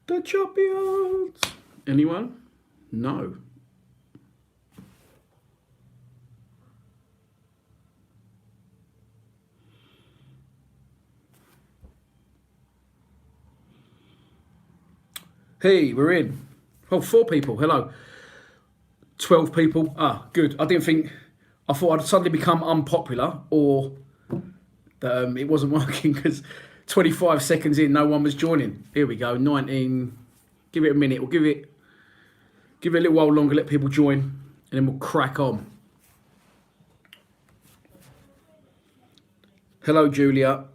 The champions. Anyone? No. Hey, we're in. Oh, 4 people. Hello. 12 people. Ah, good. I thought I'd suddenly become unpopular or that it wasn't working because 25 seconds in, no one was joining. Here we go. 19. Give it a minute. We'll give it a little while longer, let people join, and then we'll crack on. Hello, Julia.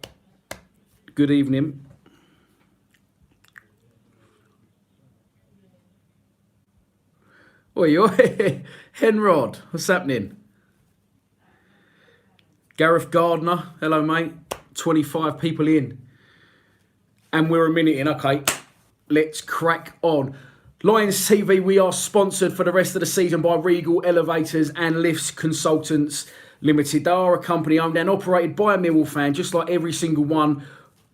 Good evening. Oi, oi. Henrod, what's happening? Gareth Gardner, hello, mate. 25 people in. And we're a minute in. Okay, let's crack on. Lions TV, we are sponsored for the rest of the season by Regal Elevators and Lifts Consultants Limited. They are a company owned and operated by a Millwall fan, just like every single one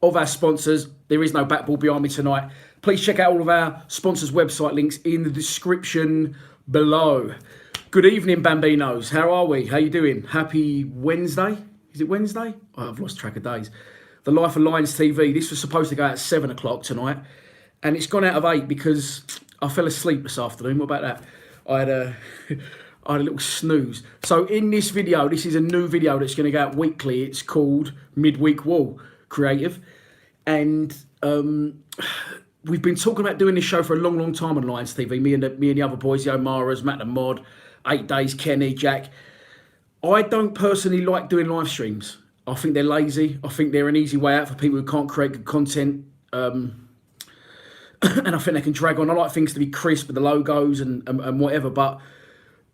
of our sponsors. There is no backball behind me tonight. Please check out all of our sponsors' website links in the description below. Good evening, Bambinos. How are we? How you doing? Happy Wednesday? Is it Wednesday? Oh, I've lost track of days. The Life of Lions TV. This was supposed to go out at 7 o'clock tonight, and it's gone out of 8 because I fell asleep this afternoon. What about that? I had a little snooze. So in this video, this is a new video that's going to go out weekly. It's called Midweek Wall Creative, and we've been talking about doing this show for a long, long time on Lions TV. Me and the other boys, the O'Maras, Matt and Mod, 8 Days, Kenny, Jack. I don't personally like doing live streams. I think they're lazy. I think they're an easy way out for people who can't create good content. And I think they can drag on. I like things to be crisp with the logos and whatever, but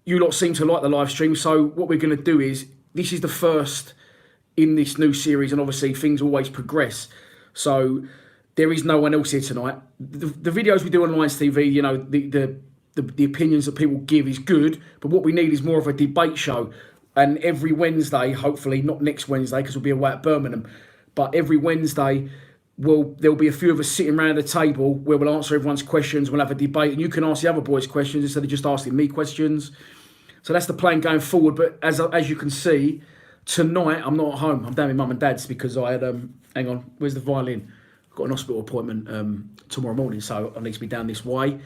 you lot seem to like the live stream. So what we're going to do is, this is the first in this new series, and obviously things always progress. So there is no one else here tonight. The videos we do on Lions TV, you know, the opinions that people give is good, but what we need is more of a debate show. And every Wednesday, hopefully, not next Wednesday because we'll be away at Birmingham, but every Wednesday, there'll be a few of us sitting around the table where we'll answer everyone's questions. We'll have a debate, and you can ask the other boys questions instead of just asking me questions. So that's the plan going forward. But as you can see, tonight I'm not at home. I'm down with mum and dad's because I had hang on, where's the violin? I've got an hospital appointment tomorrow morning, so I need to be down this way.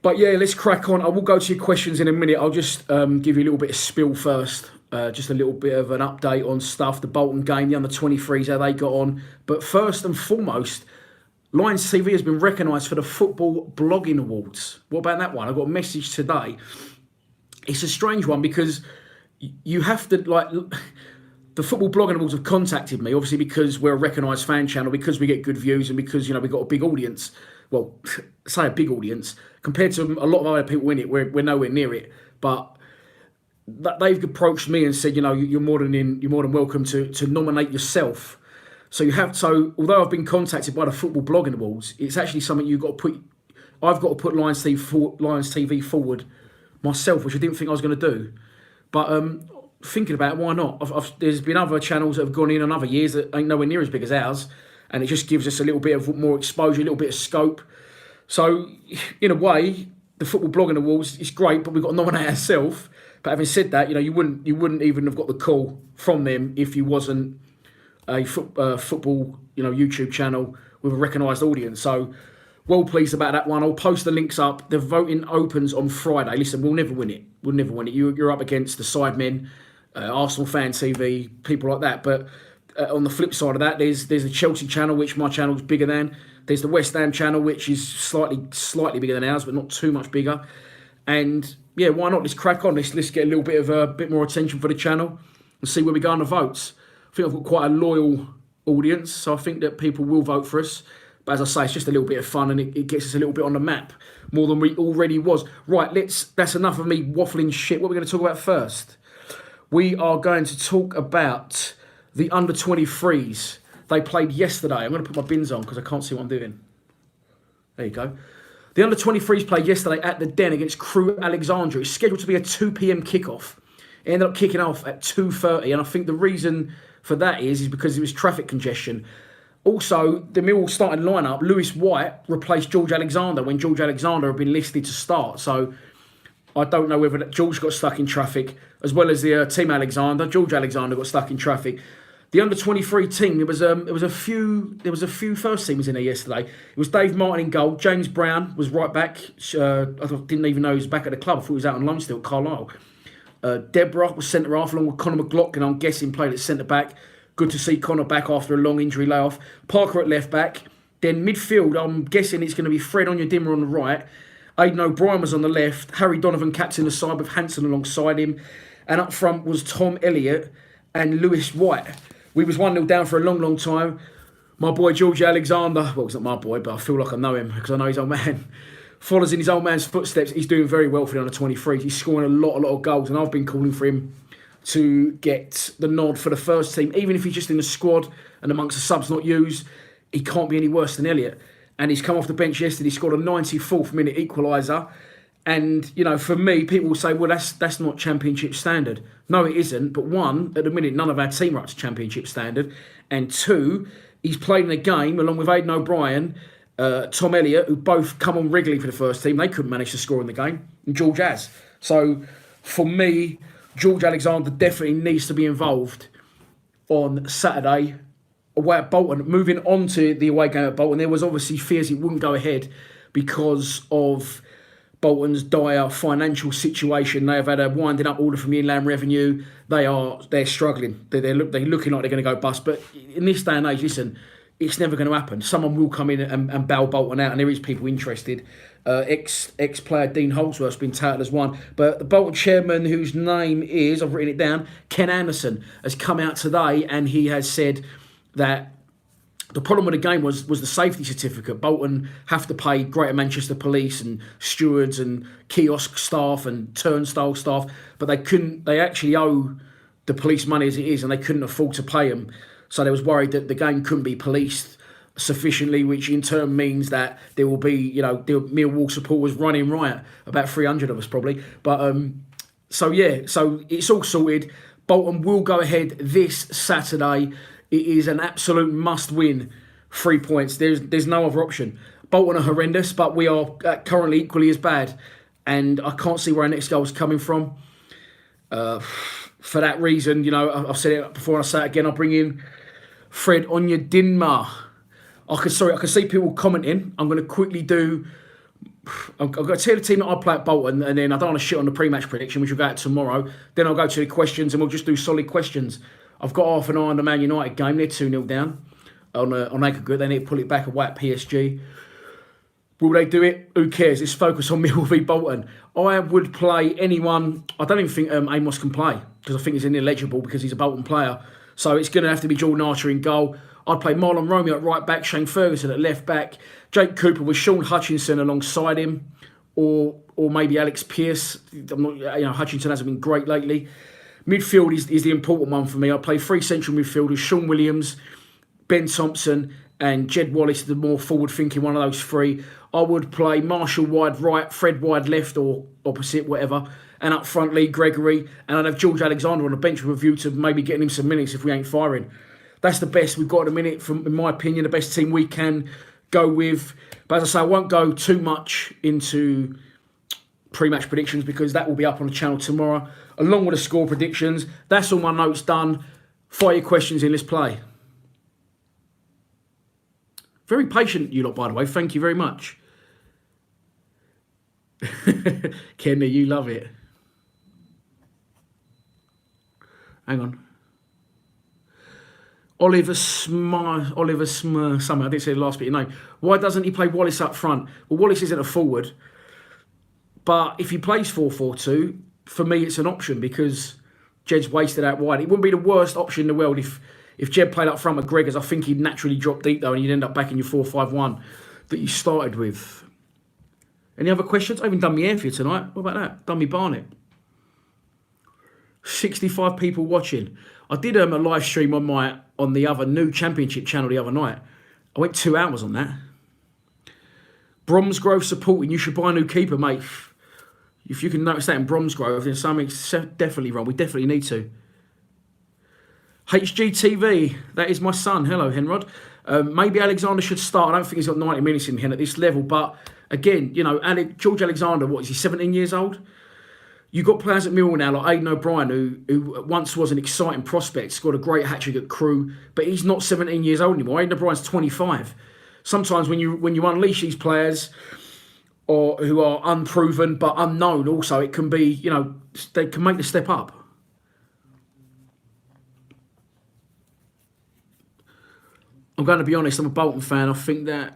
But yeah, let's crack on. I will go to your questions in a minute. I'll just give you a little bit of spill first. Just a little bit of an update on stuff. The Bolton game, the under-23s, how they got on. But first and foremost, Lions TV has been recognised for the Football Blogging Awards. What about that one? I got a message today. It's a strange one because you have to, like, the Football Blogging Awards have contacted me, obviously because we're a recognised fan channel, because we get good views, and because, you know, we've got a big audience. Well, say a big audience. Compared to a lot of other people in it, we're nowhere near it. But they've approached me and said, you know, you're more than welcome to nominate yourself. So although I've been contacted by the Football Blogging Awards, it's actually something I've got to put Lions TV forward myself, which I didn't think I was going to do. But thinking about it, why not? There's been other channels that have gone in on other years that ain't nowhere near as big as ours, and it just gives us a little bit of more exposure, a little bit of scope. So in a way, the Football Blogging Awards is great, but we've got to nominate ourselves. But having said that, you know, you wouldn't even have got the call from them if you wasn't a football, you know, YouTube channel with a recognised audience. So well pleased about that one. I'll post the links up. The voting opens on Friday. Listen, we'll never win it. We'll never win it. You're up against the Sidemen, Arsenal Fan TV, people like that. But on the flip side of that, there's the Chelsea channel, which my channel's bigger than. There's the West Ham channel, which is slightly bigger than ours, but not too much bigger. And yeah, why not? Let's crack on. Let's get a little bit more attention for the channel and see where we go on the votes. I think I've got quite a loyal audience, so I think that people will vote for us. But as I say, it's just a little bit of fun, and it gets us a little bit on the map more than we already was. Right, that's enough of me waffling shit. What are we going to talk about first? We are going to talk about the under-23s. They played yesterday. I'm going to put my bins on because I can't see what I'm doing. There you go. The under-23s played yesterday at the Den against Crewe Alexandria. It's scheduled to be a 2 p.m. kickoff. It ended up kicking off at 2:30, and I think the reason for that is because it was traffic congestion. Also, the Millwall starting lineup, Lewis White replaced George Alexander when George Alexander had been listed to start. So I don't know whether George got stuck in traffic, as well as the team Alexander. George Alexander got stuck in traffic. The under-23 team, there was a few first teamers in there yesterday. It was Dave Martin in goal. James Brown was right back. I didn't even know he was back at the club. I thought he was out on loan still at Carlisle. Deborah was centre half along with Conor McLaughlin. I'm guessing played at centre back. Good to see Conor back after a long injury layoff. Parker at left back. Then midfield, I'm guessing it's going to be Fred Onyedinma on the right. Aidan O'Brien was on the left. Harry Donovan captain the side with Hanson alongside him. And up front was Tom Elliott and Lewis White. We was 1-0 down for a long, long time. My boy George Alexander, well, he's not my boy, but I feel like I know him because I know his old man. Follows in his old man's footsteps. He's doing very well for the under-23s. He's scoring a lot of goals, and I've been calling for him to get the nod for the first team. Even if he's just in the squad and amongst the subs not used, he can't be any worse than Elliott. And he's come off the bench yesterday, scored a 94th minute equaliser. And, you know, for me, people will say, well, that's not Championship standard. No, it isn't. But one, at the minute, none of our team are up to Championship standard. And two, he's played in a game along with Aidan O'Brien, Tom Elliott, who both come on regularly for the first team. They couldn't manage to score in the game. And George has. So, for me, George Alexander definitely needs to be involved on Saturday away at Bolton. Moving on to the away game at Bolton, there was obviously fears it wouldn't go ahead because of Bolton's dire financial situation. They have had a winding up order from the Inland Revenue. They're struggling. They're looking like they're going to go bust. But in this day and age, listen, it's never going to happen. Someone will come in and bail Bolton out, and there is people interested. Ex-player Dean Holdsworth's been touted as one. But the Bolton chairman, whose name is, I've written it down, Ken Anderson, has come out today and he has said that the problem with the game was the safety certificate. Bolton have to pay Greater Manchester Police and stewards and kiosk staff and turnstile staff, but they actually owe the police money as it is, and they couldn't afford to pay them. So they was worried that the game couldn't be policed sufficiently, which in turn means that there will be, you know, the Millwall supporters running riot. About 300 of us probably. But so it's all sorted. Bolton will go ahead this Saturday. It is an absolute must-win. 3 points. There's no other option. Bolton are horrendous, but we are currently equally as bad. And I can't see where our next goal is coming from. For that reason, you know, I've said it before and I say it again, I'll bring in Fred Onyedinma. I can see people commenting. I'm going to quickly do... I'm going to tell the team that I play at Bolton, and then I don't want to shit on the pre-match prediction, which will go out tomorrow. Then I'll go to the questions, and we'll just do solid questions. I've got half an eye on the Man United game. They're 2-0 down on aggregate. They need to pull it back away at PSG. Will they do it? Who cares? Let's focus on Millwall v Bolton. I would play anyone. I don't even think Amos can play because I think he's ineligible because he's a Bolton player. So it's going to have to be Jordan Archer in goal. I'd play Marlon Romeo at right back, Shane Ferguson at left back, Jake Cooper with Sean Hutchinson alongside him, or maybe Alex Pearce. Hutchinson hasn't been great lately. Midfield is the important one for me. I play three central midfielders: Sean Williams, Ben Thompson, and Jed Wallace, the more forward-thinking one of those three. I would play Marshall wide right, Fred wide left, or opposite, whatever. And up front, Lee Gregory. And I'd have George Alexander on the bench with a view to maybe getting him some minutes if we ain't firing. That's the best we've got at the minute, in my opinion, the best team we can go with. But as I say, I won't go too much into pre-match predictions because that will be up on the channel tomorrow, along with the score predictions. That's all my notes done. Fire your questions in, let's play. Very patient, you lot, by the way. Thank you very much. Kenny, you love it. Hang on. Oliver Smur, something, I didn't say the last bit of your name. Why doesn't he play Wallace up front? Well, Wallace isn't a forward. But if he plays 4-4-2, for me it's an option because Jed's wasted out wide. It wouldn't be the worst option in the world if Jed played up front with Gregors. I think he'd naturally drop deep though and you'd end up back in your 4-5-1 that you started with. Any other questions? I haven't done my hair for you tonight. What about that? Done me Barnet. 65 people watching. I did a live stream on the other new Championship channel the other night. I went 2 hours on that. Bromsgrove supporting. You should buy a new keeper, mate. If you can notice that in Bromsgrove, then something's definitely wrong. We definitely need to. HGTV, that is my son. Hello, Henrod. Maybe Alexander should start. I don't think he's got 90 minutes in him at this level. But again, you know, George Alexander, what is he, 17 years old? You've got players at Millwall now like Aidan O'Brien, who once was an exciting prospect, scored a great hat-trick at Crewe, but he's not 17 years old anymore. Aidan O'Brien's 25. Sometimes when you unleash these players or who are unproven but unknown, also it can be, you know, they can make the step up. I'm going to be honest, I'm a Bolton fan. I think that...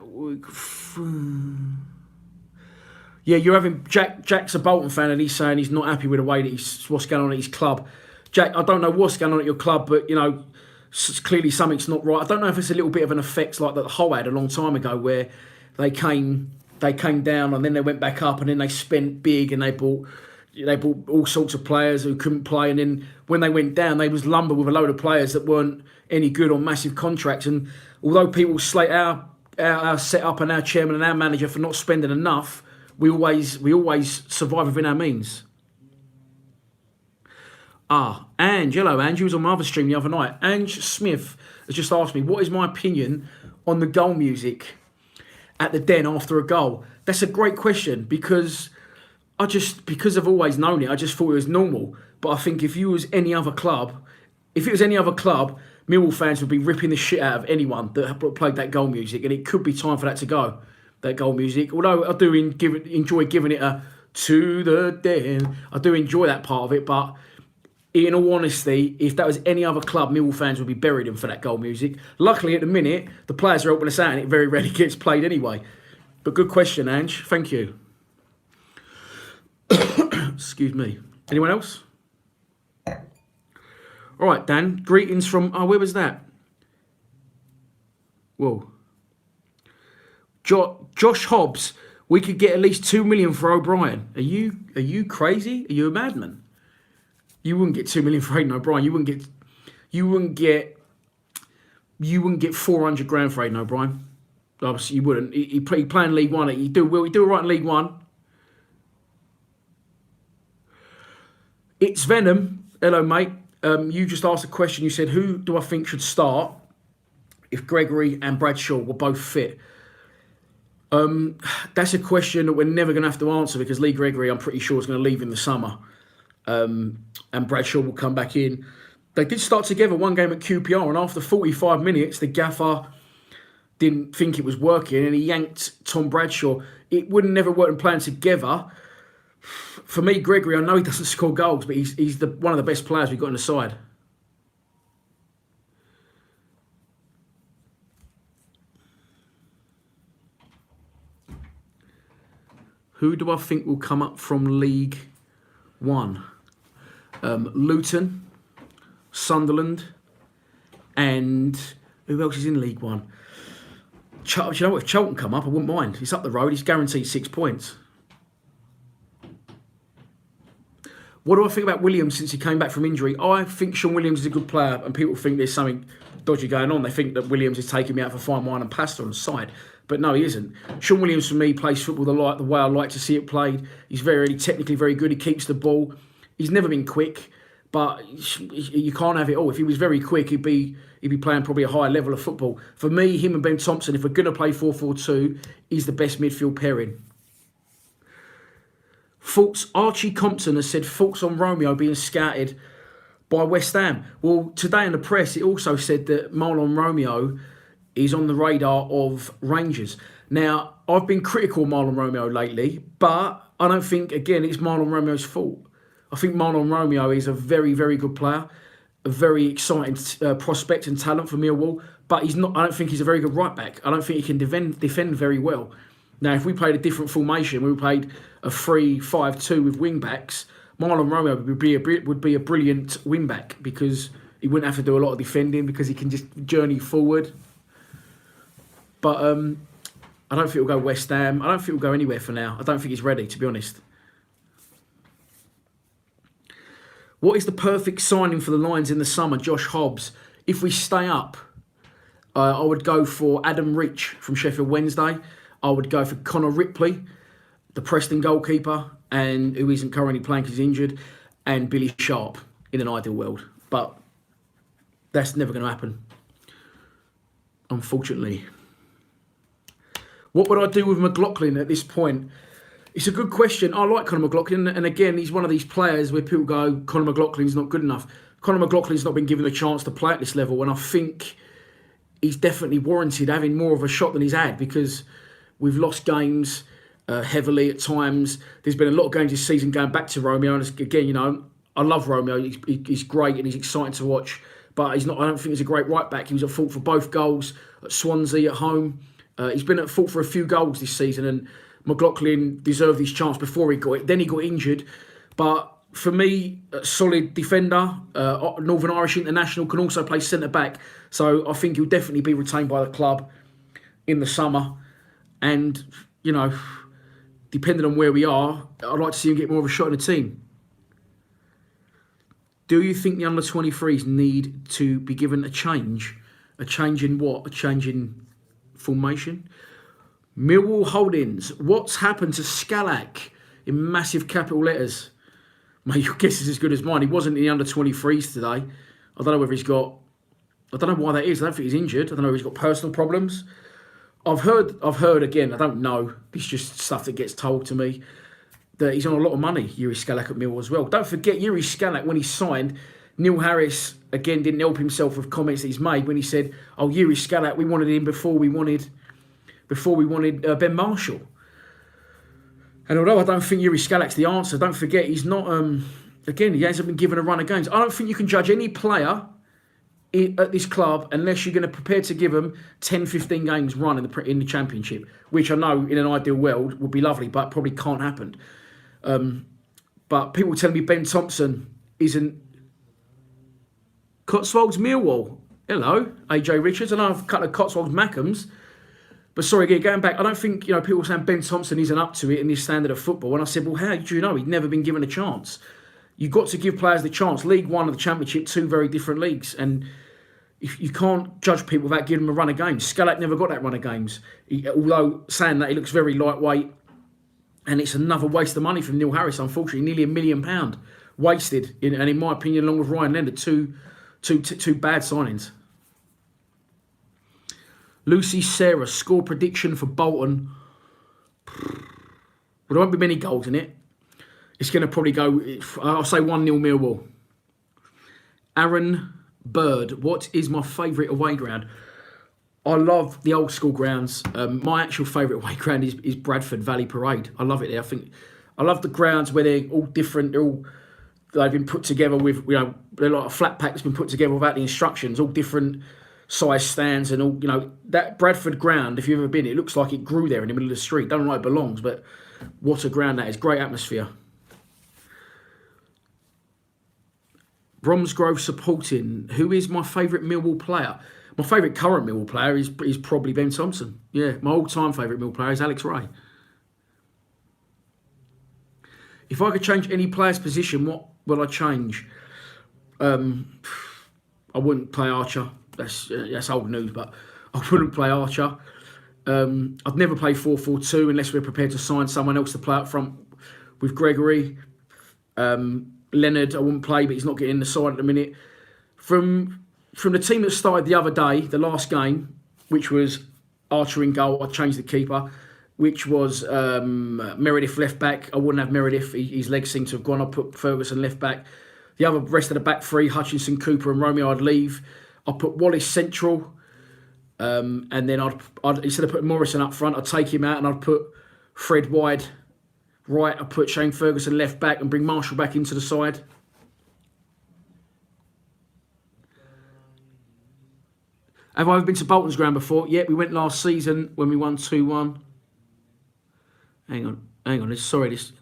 Yeah, you're having... Jack's a Bolton fan and he's saying he's not happy with the way that what's going on at his club. Jack, I don't know what's going on at your club, but, you know, clearly something's not right. I don't know if it's a little bit of an effect like that Hull had a long time ago where they came down and then they went back up and then they spent big and they bought all sorts of players who couldn't play, and then when they went down they was lumbered with a load of players that weren't any good on massive contracts. And although people slate our setup and our chairman and our manager for not spending enough, we always survive within our means. Ange, hello Ange, you was on my other stream the other night. Ange Smith has just asked me, what is my opinion on the goal music at the Den after a goal? That's a great question because I've always known it, I just thought it was normal. But I think if it was any other club, Millwall fans would be ripping the shit out of anyone that played that goal music, and it could be time for that to go, that goal music. Although I do enjoy giving it a to the Den. I do enjoy that part of it, but in all honesty, if that was any other club, Millwall fans would be burying him for that goal music. Luckily, at the minute, the players are helping us out and it very rarely gets played anyway. But good question, Ange. Thank you. Excuse me. Anyone else? All right, Dan. Greetings from... Oh, where was that? Whoa. Josh Hobbs. We could get at least 2 million for O'Brien. Are you crazy? Are you a madman? You wouldn't get 2 million for Aidan O'Brien. You wouldn't get 400 grand for Aidan O'Brien. Obviously, you wouldn't. He play in League One. He do all right in League One. It's Venom. Hello, mate. You just asked a question. You said, who do I think should start if Gregory and Bradshaw were both fit? That's a question that we're never going to have to answer because Lee Gregory, I'm pretty sure, is going to leave in the summer. And Bradshaw will come back in. They did start together one game at QPR, and after 45 minutes, the gaffer didn't think it was working, and he yanked Tom Bradshaw. It would have never worked in playing together. For me, Gregory, I know he doesn't score goals, but he's one of the best players we've got on the side. Who do I think will come up from League One? Luton, Sunderland, and who else is in League One? Do you know what? If Charlton come up, I wouldn't mind. It's up the road. He's guaranteed 6 points. What do I think about Williams since he came back from injury? I think Sean Williams is a good player, and people think there's something dodgy going on. They think that Williams is taking me out for fine wine and pasta on the side. But no, he isn't. Sean Williams, for me, plays football the way I like to see it played. He's technically very good. He keeps the ball. He's never been quick, but you can't have it all. If he was very quick, he'd be playing probably a higher level of football. For me, him and Ben Thompson, if we're going to play 4-4-2, is the best midfield pairing. Thoughts? Archie Compton has said thoughts on Romeo being scouted by West Ham. Well, today in the press, it also said that Marlon Romeo is on the radar of Rangers. Now, I've been critical of Marlon Romeo lately, but I don't think, again, it's Marlon Romeo's fault. I think Marlon Romeo is a very, very good player, a very exciting prospect and talent for Millwall, but he's not. I don't think he's a very good right back. I don't think he can defend very well. Now, if we played a different formation, we played a 3-5-2 with wing backs, Marlon Romeo would be a brilliant wing back because he wouldn't have to do a lot of defending because he can just journey forward. But I don't think he'll go West Ham. I don't think he'll go anywhere for now. I don't think he's ready, to be honest. What is the perfect signing for the Lions in the summer? Josh Hobbs. If we stay up, I would go for Adam Rich from Sheffield Wednesday. I would go for Connor Ripley, the Preston goalkeeper, and who isn't currently playing because he's injured, and Billy Sharp in an ideal world. But That's never going to happen, unfortunately. What would I do with McLaughlin at this point? It's a good question. I like Conor McLaughlin, and again, he's one of these players where people go, Conor McLaughlin's not good enough. Conor McLaughlin's not been given a chance to play at this level, and I think he's definitely warranted having more of a shot than he's had, because we've lost games heavily at times. There's been a lot of games this season going back to Romeo, and again, you know, I love Romeo. He's great and he's exciting to watch, but he's not. I don't think he's a great right back. He was at fault for both goals at Swansea at home. He's been at fault for a few goals this season, and McLaughlin deserved his chance before he got it. Then he got injured. But for me, a solid defender, Northern Irish international, can also play centre-back. So I think he'll definitely be retained by the club in the summer. And, you know, depending on where we are, I'd like to see him get more of a shot in the team. Do you think the under-23s need to be given a change? A change in what? A change in formation? Millwall Holdings. What's happened to Scalak in massive capital letters? Mate, your guess is as good as mine. He wasn't in the under-23s today. I don't know whether he's got... I don't know why that is. I don't think he's injured. I don't know if he's got personal problems. I've heard again, I don't know. It's just stuff that gets told to me, that he's on a lot of money, Yuri Scalak at Millwall as well. Don't forget, Yuri Scalak, when he signed, Neil Harris, again, didn't help himself with comments that he's made when he said, oh, Yuri Scalak, we wanted him before we wanted Ben Marshall. And although I don't think Yuri Scalak's the answer, don't forget he's not, again, he hasn't been given a run of games. I don't think you can judge any player at this club unless you're going to prepare to give them 10, 15 games run in the Championship, which I know in an ideal world would be lovely, but probably can't happen. But people tell me Ben Thompson isn't... Cotswolds Millwall. Hello, AJ Richards. I know I've cut the Cotswolds Mackhams. But sorry, again, going back, I don't think, you know, people saying Ben Thompson isn't up to it in this standard of football. And I said, well, how do you know? He'd never been given a chance. You've got to give players the chance. League One and the Championship, two very different leagues. And if you can't judge people without giving them a run of games. Scalak never got that run of games. Although saying that, he looks very lightweight. And it's another waste of money from Neil Harris, unfortunately. Nearly £1 million wasted. And in my opinion, along with Ryan Leonard, two bad signings. Lucy Sarah, score prediction for Bolton. Well, there won't be many goals in it. It's going to probably go, I'll say 1-0 Millwall. Aaron Bird, what is my favourite away ground? I love the old school grounds. My actual favourite away ground is Bradford Valley Parade. I love it there. I love the grounds where they're all different. They've been put together with, you know, they're like a flat pack that's been put together without the instructions, all different size stands and all, you know. That Bradford ground, if you've ever been, it looks like it grew there in the middle of the street. Don't know why it belongs, but what a ground that is. Great atmosphere. Bromsgrove supporting. Who is my favourite Millwall player? My favourite current Millwall player is probably Ben Thompson. Yeah, my all-time favourite Millwall player is Alex Ray. If I could change any player's position, what would I change? I wouldn't play Archer. That's old news, but I wouldn't play Archer. I'd never play 4-4-2 unless we're prepared to sign someone else to play up front with Gregory. Leonard, I wouldn't play, but he's not getting in the side at the minute. From the team that started the other day, the last game, which was Archer in goal, I'd change the keeper, which was Meredith left back. I wouldn't have Meredith. His legs seem to have gone. I'd put Ferguson left back. The rest of the back three, Hutchinson, Cooper and Romeo, I'd leave. I'd put Wallace central. And then I'd instead of putting Morrison up front, I'd take him out and I'd put Fred wide right. I'd put Shane Ferguson left back and bring Marshall back into the side. Have I ever been to Bolton's ground before? Yeah, we went last season when we won 2-1. Hang on. Sorry, this...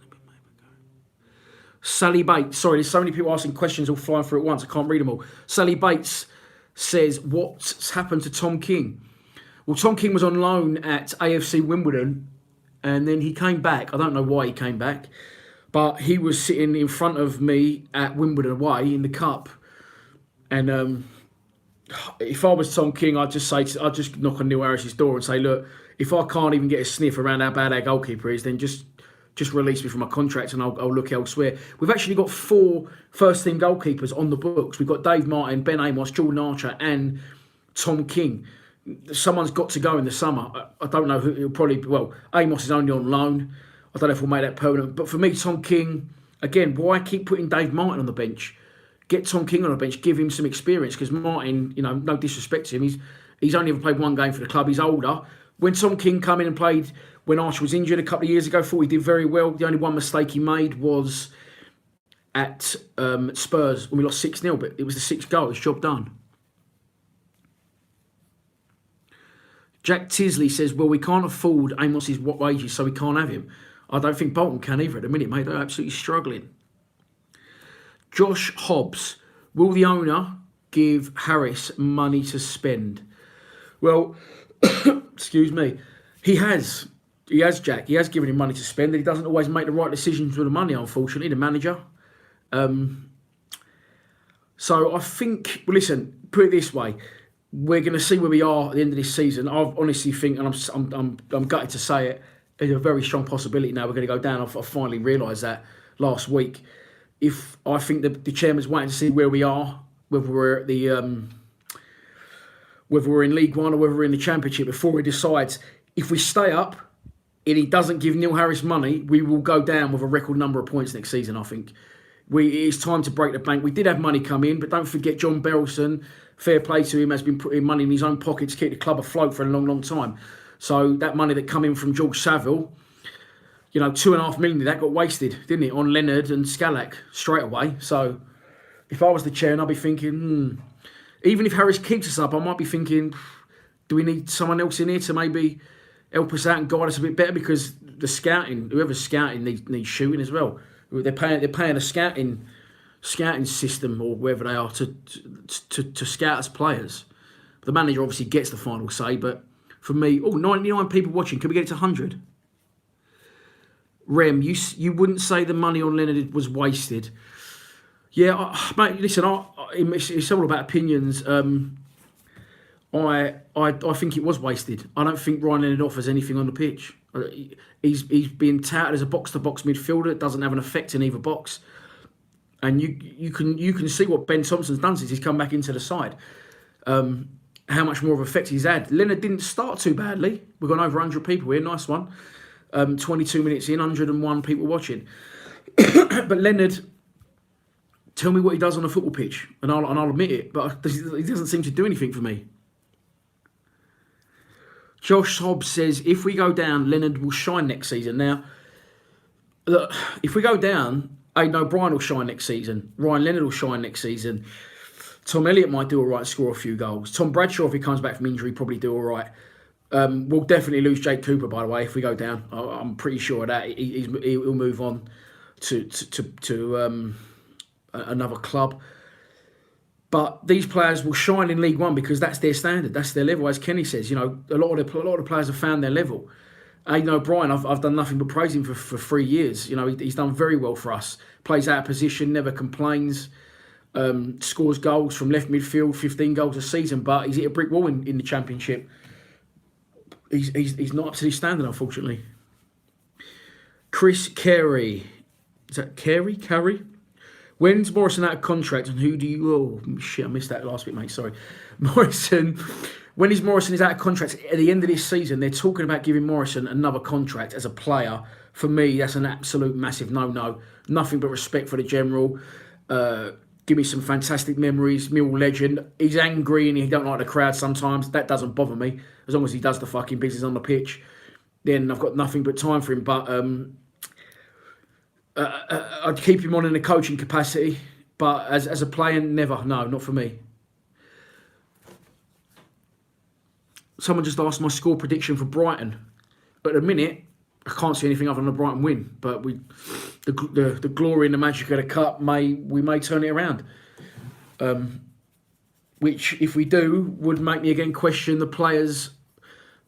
Sally Bates. Sorry, there's so many people asking questions all flying through at once. I can't read them all. Sally Bates says, what's happened to Tom King? Well, Tom King was on loan at AFC Wimbledon and then he came back. I don't know why he came back, but he was sitting in front of me at Wimbledon away in the cup. And if I was Tom King, I'd just knock on Neil Harris's door and say, look, if I can't even get a sniff around how bad our goalkeeper is, then just just release me from my contract and I'll look elsewhere. We've actually got 4 first-team goalkeepers on the books. We've got Dave Martin, Ben Amos, Jordan Archer and Tom King. Someone's got to go in the summer. I don't know who. It'll probably be, well, Amos is only on loan. I don't know if we'll make that permanent. But for me, Tom King, again, why keep putting Dave Martin on the bench? Get Tom King on the bench, give him some experience, because Martin, no disrespect to him, he's only ever played 1 game for the club. He's older. When Tom King came in and played when Archer was injured a couple of years ago, thought he did very well. The only one mistake he made was at Spurs when we lost 6-0, but it was the 6th goal. It's job done. Jack Tisley says, well, we can't afford Amos's wages, so we can't have him. I don't think Bolton can either at the minute, mate. They're absolutely struggling. Josh Hobbs, will the owner give Harris money to spend? Well, excuse me, he has. He has, Jack. He has given him money to spend, and he doesn't always make the right decisions with the money, unfortunately, the manager. So I think, well, listen, put it this way. We're going to see where we are at the end of this season. I honestly think, and I'm gutted to say it, there's a very strong possibility now we're going to go down. I finally realised that last week. If I think the chairman's waiting to see where we are, whether we're at the whether we're in League One or whether we're in the Championship, before he decides. If we stay up and he doesn't give Neil Harris money, we will go down with a record number of points next season, I think. It's time to break the bank. We did have money come in, but don't forget John Berylson, fair play to him, has been putting money in his own pocket to keep the club afloat for a long, long time. So that money that come in from George Saville, 2.5 million of that got wasted, didn't it, on Leonard and Scalak straight away. So if I was the chair, I'd be thinking, even if Harris keeps us up, I might be thinking, do we need someone else in here to maybe help us out and guide us a bit better? Because the scouting, whoever's scouting needs shooting as well. They're paying a scouting system or wherever they are to scout us players. The manager obviously gets the final say, but for me, 99 people watching, can we get it to 100? Rem, you wouldn't say the money on Leonard was wasted. Yeah, mate, listen, it's all about opinions. I think it was wasted. I don't think Ryan Leonard offers anything on the pitch. He's being touted as a box-to-box midfielder. It doesn't have an effect in either box. And you can see what Ben Thompson's done since he's come back into the side. How much more of an effect he's had. Leonard didn't start too badly. We've gone over 100 people here. Nice one. 22 minutes in, 101 people watching. But Leonard, tell me what he does on a football pitch, and I'll admit it. But he doesn't seem to do anything for me. Josh Hobbs says, if we go down, Leonard will shine next season. Now, look, if we go down, Aidan O'Brien will shine next season. Ryan Leonard will shine next season. Tom Elliott might do all right, score a few goals. Tom Bradshaw, if he comes back from injury, probably do all right. We'll definitely lose Jake Cooper, by the way, if we go down. I'm pretty sure of that. He'll move on to another club. But these players will shine in League One because that's their standard, that's their level. As Kenny says, a lot of the players have found their level. Aidan O'Brien, I've done nothing but praise him for 3 years. He's done very well for us. Plays out of position, never complains. Scores goals from left midfield, 15 goals a season. But he's hit a brick wall in the Championship. He's not up to his standard, unfortunately. Chris Carey. Is that Carey? When's Morrison out of contract and who do you... Oh, shit, I missed that last bit, mate. Sorry. Morrison... When Morrison is out of contract at the end of this season, they're talking about giving Morrison another contract as a player. For me, that's an absolute massive no-no. Nothing but respect for the general. Give me some fantastic memories. Mill legend. He's angry and he don't like the crowd sometimes. That doesn't bother me. As long as he does the fucking business on the pitch, then I've got nothing but time for him. But I'd keep him on in a coaching capacity. But as a player, never. No, not for me. Someone just asked my score prediction for Brighton. But at the minute, I can't see anything other than a Brighton win. But the glory and the magic of the cup, we may turn it around. Which, if we do, would make me again question the players'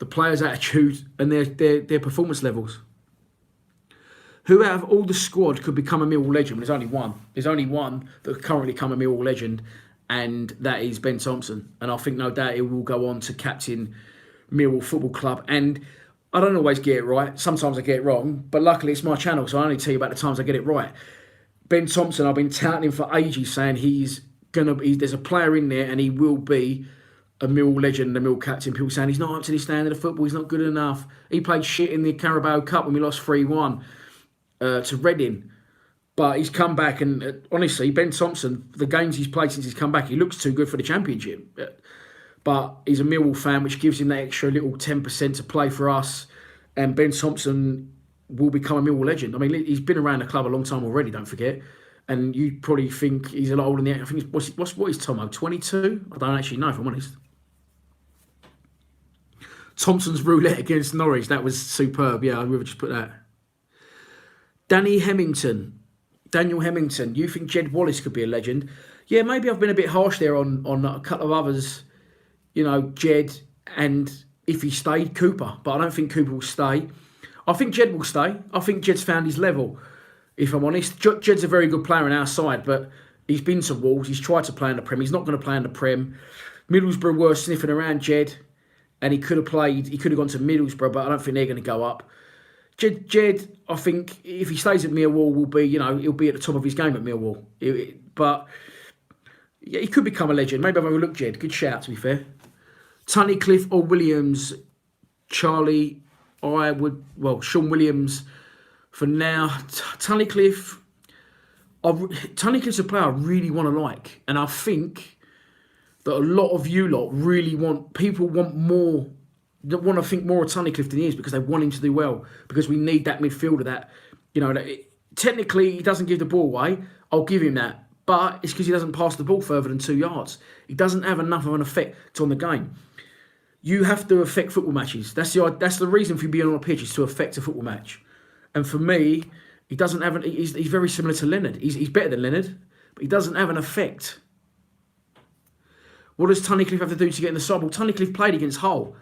attitude and their performance levels. Who out of all the squad could become a Millwall legend? There's only one. There's only one that could currently become a Millwall legend, and that is Ben Thompson. And I think no doubt he will go on to captain Millwall Football Club. And I don't always get it right. Sometimes I get it wrong, but luckily it's my channel, so I only tell you about the times I get it right. Ben Thompson, I've been touting him for ages, saying there's a player in there and he will be a Mill legend, a Mill captain. People saying he's not up to the standard of football, he's not good enough. He played shit in the Carabao Cup when we lost 3-1 to Reading. But he's come back and honestly, Ben Thompson, the games he's played since he's come back, he looks too good for the Championship. But he's a Millwall fan, which gives him that extra little 10% to play for us. And Ben Thompson will become a Millwall legend. I mean, he's been around the club a long time already, don't forget. And you probably think he's a lot older than the... I think what is Tomo, 22? I don't actually know, if I'm honest. Thompson's roulette against Norwich, that was superb. Yeah, I'd rather just put that. Daniel Hemmington, you think Jed Wallace could be a legend? Yeah, maybe I've been a bit harsh there on a couple of others. You know, Jed, and if he stayed, Cooper. But I don't think Cooper will stay. I think Jed will stay. I think Jed's found his level, if I'm honest. Jed's a very good player on our side, but he's been to Wolves. He's tried to play in the Prem. He's not going to play in the Prem. Middlesbrough were sniffing around Jed, and he could have gone to Middlesbrough, but I don't think they're going to go up. Jed, I think if he stays at Millwall, will be, he'll be at the top of his game at Millwall. But yeah, he could become a legend. Maybe I've overlooked Jed. Good shout, to be fair. Tunnicliffe or Williams? Charlie, Sean Williams for now. Tunnicliffe's a player I really want to like. And I think that a lot of you lot really want to think more of Tunnicliffe than he is, because they want him to do well, because we need that midfielder that, technically he doesn't give the ball away. I'll give him that. But it's because he doesn't pass the ball further than 2 yards. He doesn't have enough of an effect on the game. You have to affect football matches. That's the reason for being on a pitch, is to affect a football match. And for me, he doesn't have he's very similar to Leonard. He's better than Leonard, but he doesn't have an effect. What does Tunnicliffe have to do to get in the side? Well, Tunnicliffe played against Hull.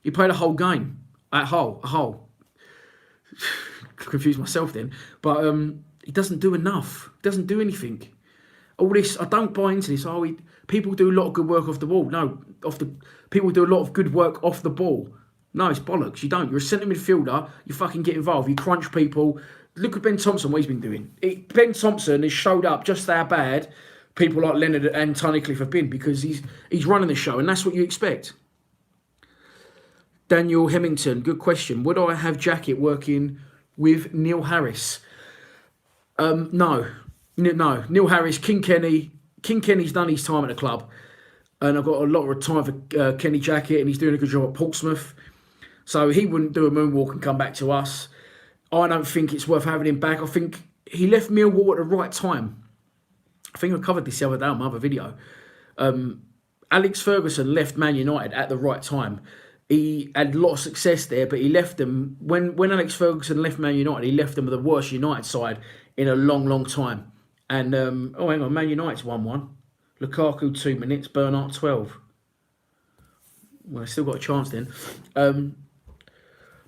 He played a whole game at Hull. Confused myself then. But he doesn't do enough. He doesn't do anything. All this, I don't buy into this. People do a lot of good work off the ball. No, people do a lot of good work off the ball. No, it's bollocks. You don't. You're a centre midfielder. You fucking get involved. You crunch people. Look at Ben Thompson, what he's been doing. Ben Thompson has showed up just how bad people like Leonard and Tunnicliffe have been, because he's running the show, and that's what you expect. Daniel Hemmington, good question. Would I have Jacket working with Neil Harris? No. Neil Harris, King Kenny's done his time at the club, and I've got a lot of time for Kenny Jacket, and he's doing a good job at Portsmouth. So he wouldn't do a moonwalk and come back to us. I don't think it's worth having him back. I think he left Millwall at the right time. I think I covered this the other day on my other video. Alex Ferguson left Man United at the right time. He had a lot of success there, but he left them... When Alex Ferguson left Man United, he left them with the worst United side in a long, long time. And, hang on, Man United's 1-1. Lukaku 2 minutes, Bernard 12. Well, I still got a chance then.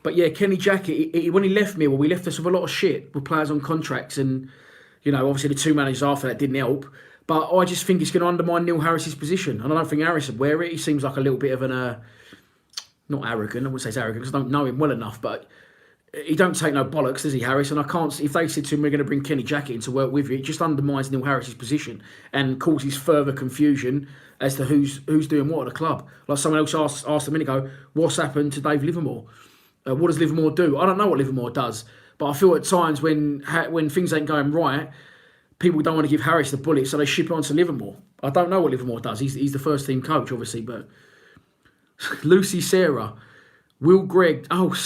But yeah, Kenny Jacket, when he left Millwall, he left us with a lot of shit with players on contracts, and, obviously the two managers after that didn't help. But I just think it's going to undermine Neil Harris's position. And I don't think Harris would wear it. He seems like a little bit of an... not arrogant, I wouldn't say he's arrogant because I don't know him well enough, but he don't take no bollocks, does he, Harris? And I can't... If they said to him, we're going to bring Kenny Jacket in to work with you, it just undermines Neil Harris's position and causes further confusion as to who's doing what at the club. Like someone else asked a minute ago, what's happened to Dave Livermore? What does Livermore do? I don't know what Livermore does, but I feel at times when things ain't going right, people don't want to give Harris the bullet, so they ship it on to Livermore. I don't know what Livermore does. He's the first team coach, obviously, but... Lucy Sarah, Will Gregg. Oh,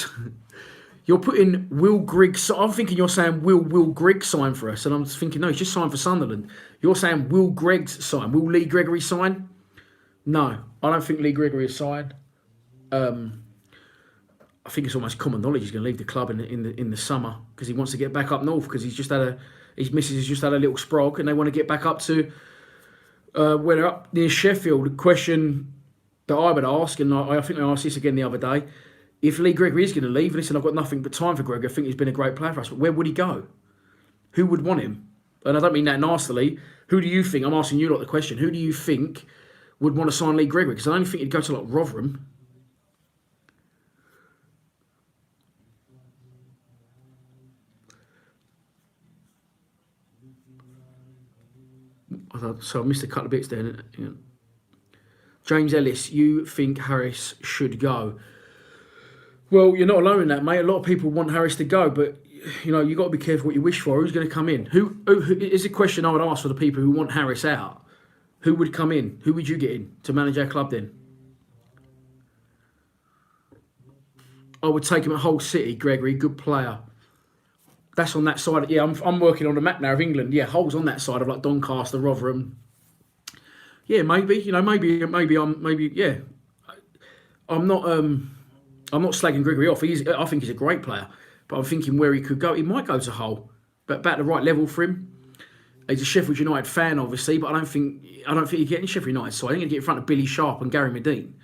you're putting Will Grigg. I'm thinking you're saying Will Grigg sign for us, and I'm thinking no, he's just signed for Sunderland. You're saying Will Gregg's sign. Will Lee Gregory sign? No, I don't think Lee Gregory has signed. I think it's almost common knowledge he's going to leave the club in the summer because he wants to get back up north, because his missus has just had a little sprog and they want to get back up to where they're up near Sheffield. The question that I would ask, and I think I asked this again the other day, if Lee Gregory is going to leave, listen, I've got nothing but time for Gregory. I think he's been a great player for us, but where would he go? Who would want him? And I don't mean that nastily. Who do you think, I'm asking you lot the question, who do you think would want to sign Lee Gregory? Because I don't think he'd go to like Rotherham. So I missed a couple of bits there. Yeah. James Ellis, you think Harris should go? Well, you're not alone in that, mate. A lot of people want Harris to go, but you've got to be careful what you wish for. Who's going to come in? Who is a question I would ask for the people who want Harris out? Who would come in? Who would you get in to manage our club then? I would take him at Hull City, Gregory. Good player. That's on that side. Yeah, I'm working on the map now of England. Yeah, Hull's on that side of like Doncaster, Rotherham. Yeah, maybe. Yeah. I'm not slagging Gregory off. I think he's a great player, but I'm thinking where he could go. He might go to Hull, but about the right level for him. He's a Sheffield United fan, obviously, but I don't think he'd get in Sheffield United. So I think he'd get in front of Billy Sharp and Gary Medine.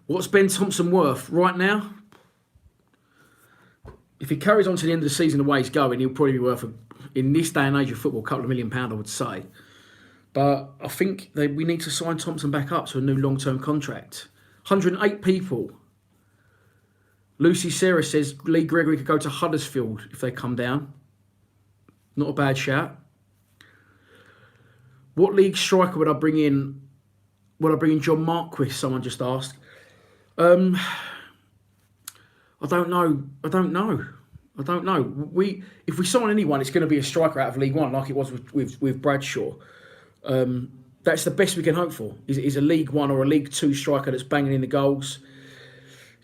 What's Ben Thompson worth right now? If he carries on to the end of the season the way he's going, he'll probably be worth, in this day and age of football, a couple of £1 million, I would say. But I think we need to sign Thompson back up to a new long-term contract. 108 people. Lucy Sarah says Lee Gregory could go to Huddersfield if they come down. Not a bad shout. What league striker would I bring in? Would I bring in John Marquis? Someone just asked. I don't know. If we sign anyone, it's going to be a striker out of League One, like it was with Bradshaw. That's the best we can hope for. Is a League One or a League Two striker that's banging in the goals.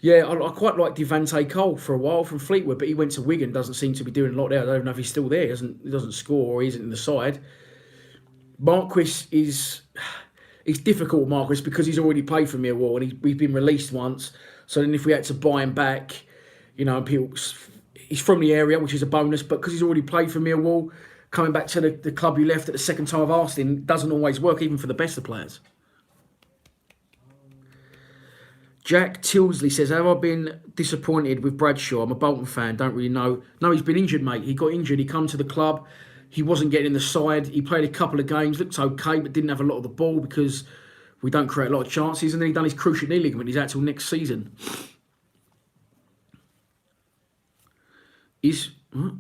Yeah, I quite like Devante Cole for a while from Fleetwood, but he went to Wigan. Doesn't seem to be doing a lot there. I don't even know if he's still there. He doesn't score or he isn't in the side. Marquis is. It's difficult, Marquis, because he's already played for Millwall and we've been released once. So then if we had to buy him back, he's from the area, which is a bonus, but because he's already played for Millwall, coming back to the club he left at the second time I've asked him doesn't always work, even for the best of players. Jack Tilsley says, have I been disappointed with Bradshaw? I'm a Bolton fan, don't really know. No, he's been injured, mate. He got injured. He come to the club. He wasn't getting in the side. He played a couple of games, looked okay, but didn't have a lot of the ball because we don't create a lot of chances. And then he done his cruciate knee ligament. He's out till next season. What?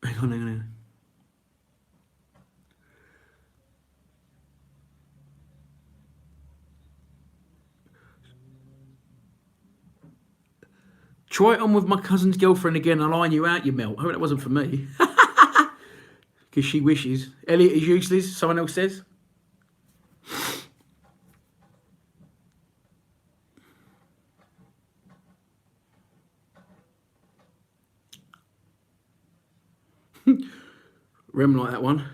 Hang on. Try it on with my cousin's girlfriend again. I'll iron you out, you melt. I hope that wasn't for me. Because she wishes. Elliot is useless, someone else says. Rem like that one.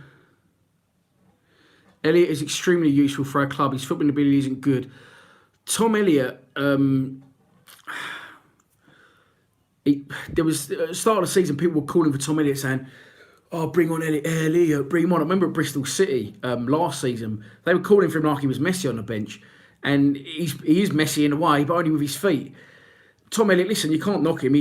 Elliot is extremely useful for our club. His footballing ability isn't good. Tom Elliott, there was at the start of the season, people were calling for Tom Elliott saying, oh, bring on Elliott, bring him on. I remember at Bristol City last season, they were calling for him like he was Messi on the bench. And he is Messi in a way, but only with his feet. Tom Elliott, listen, you can't knock him.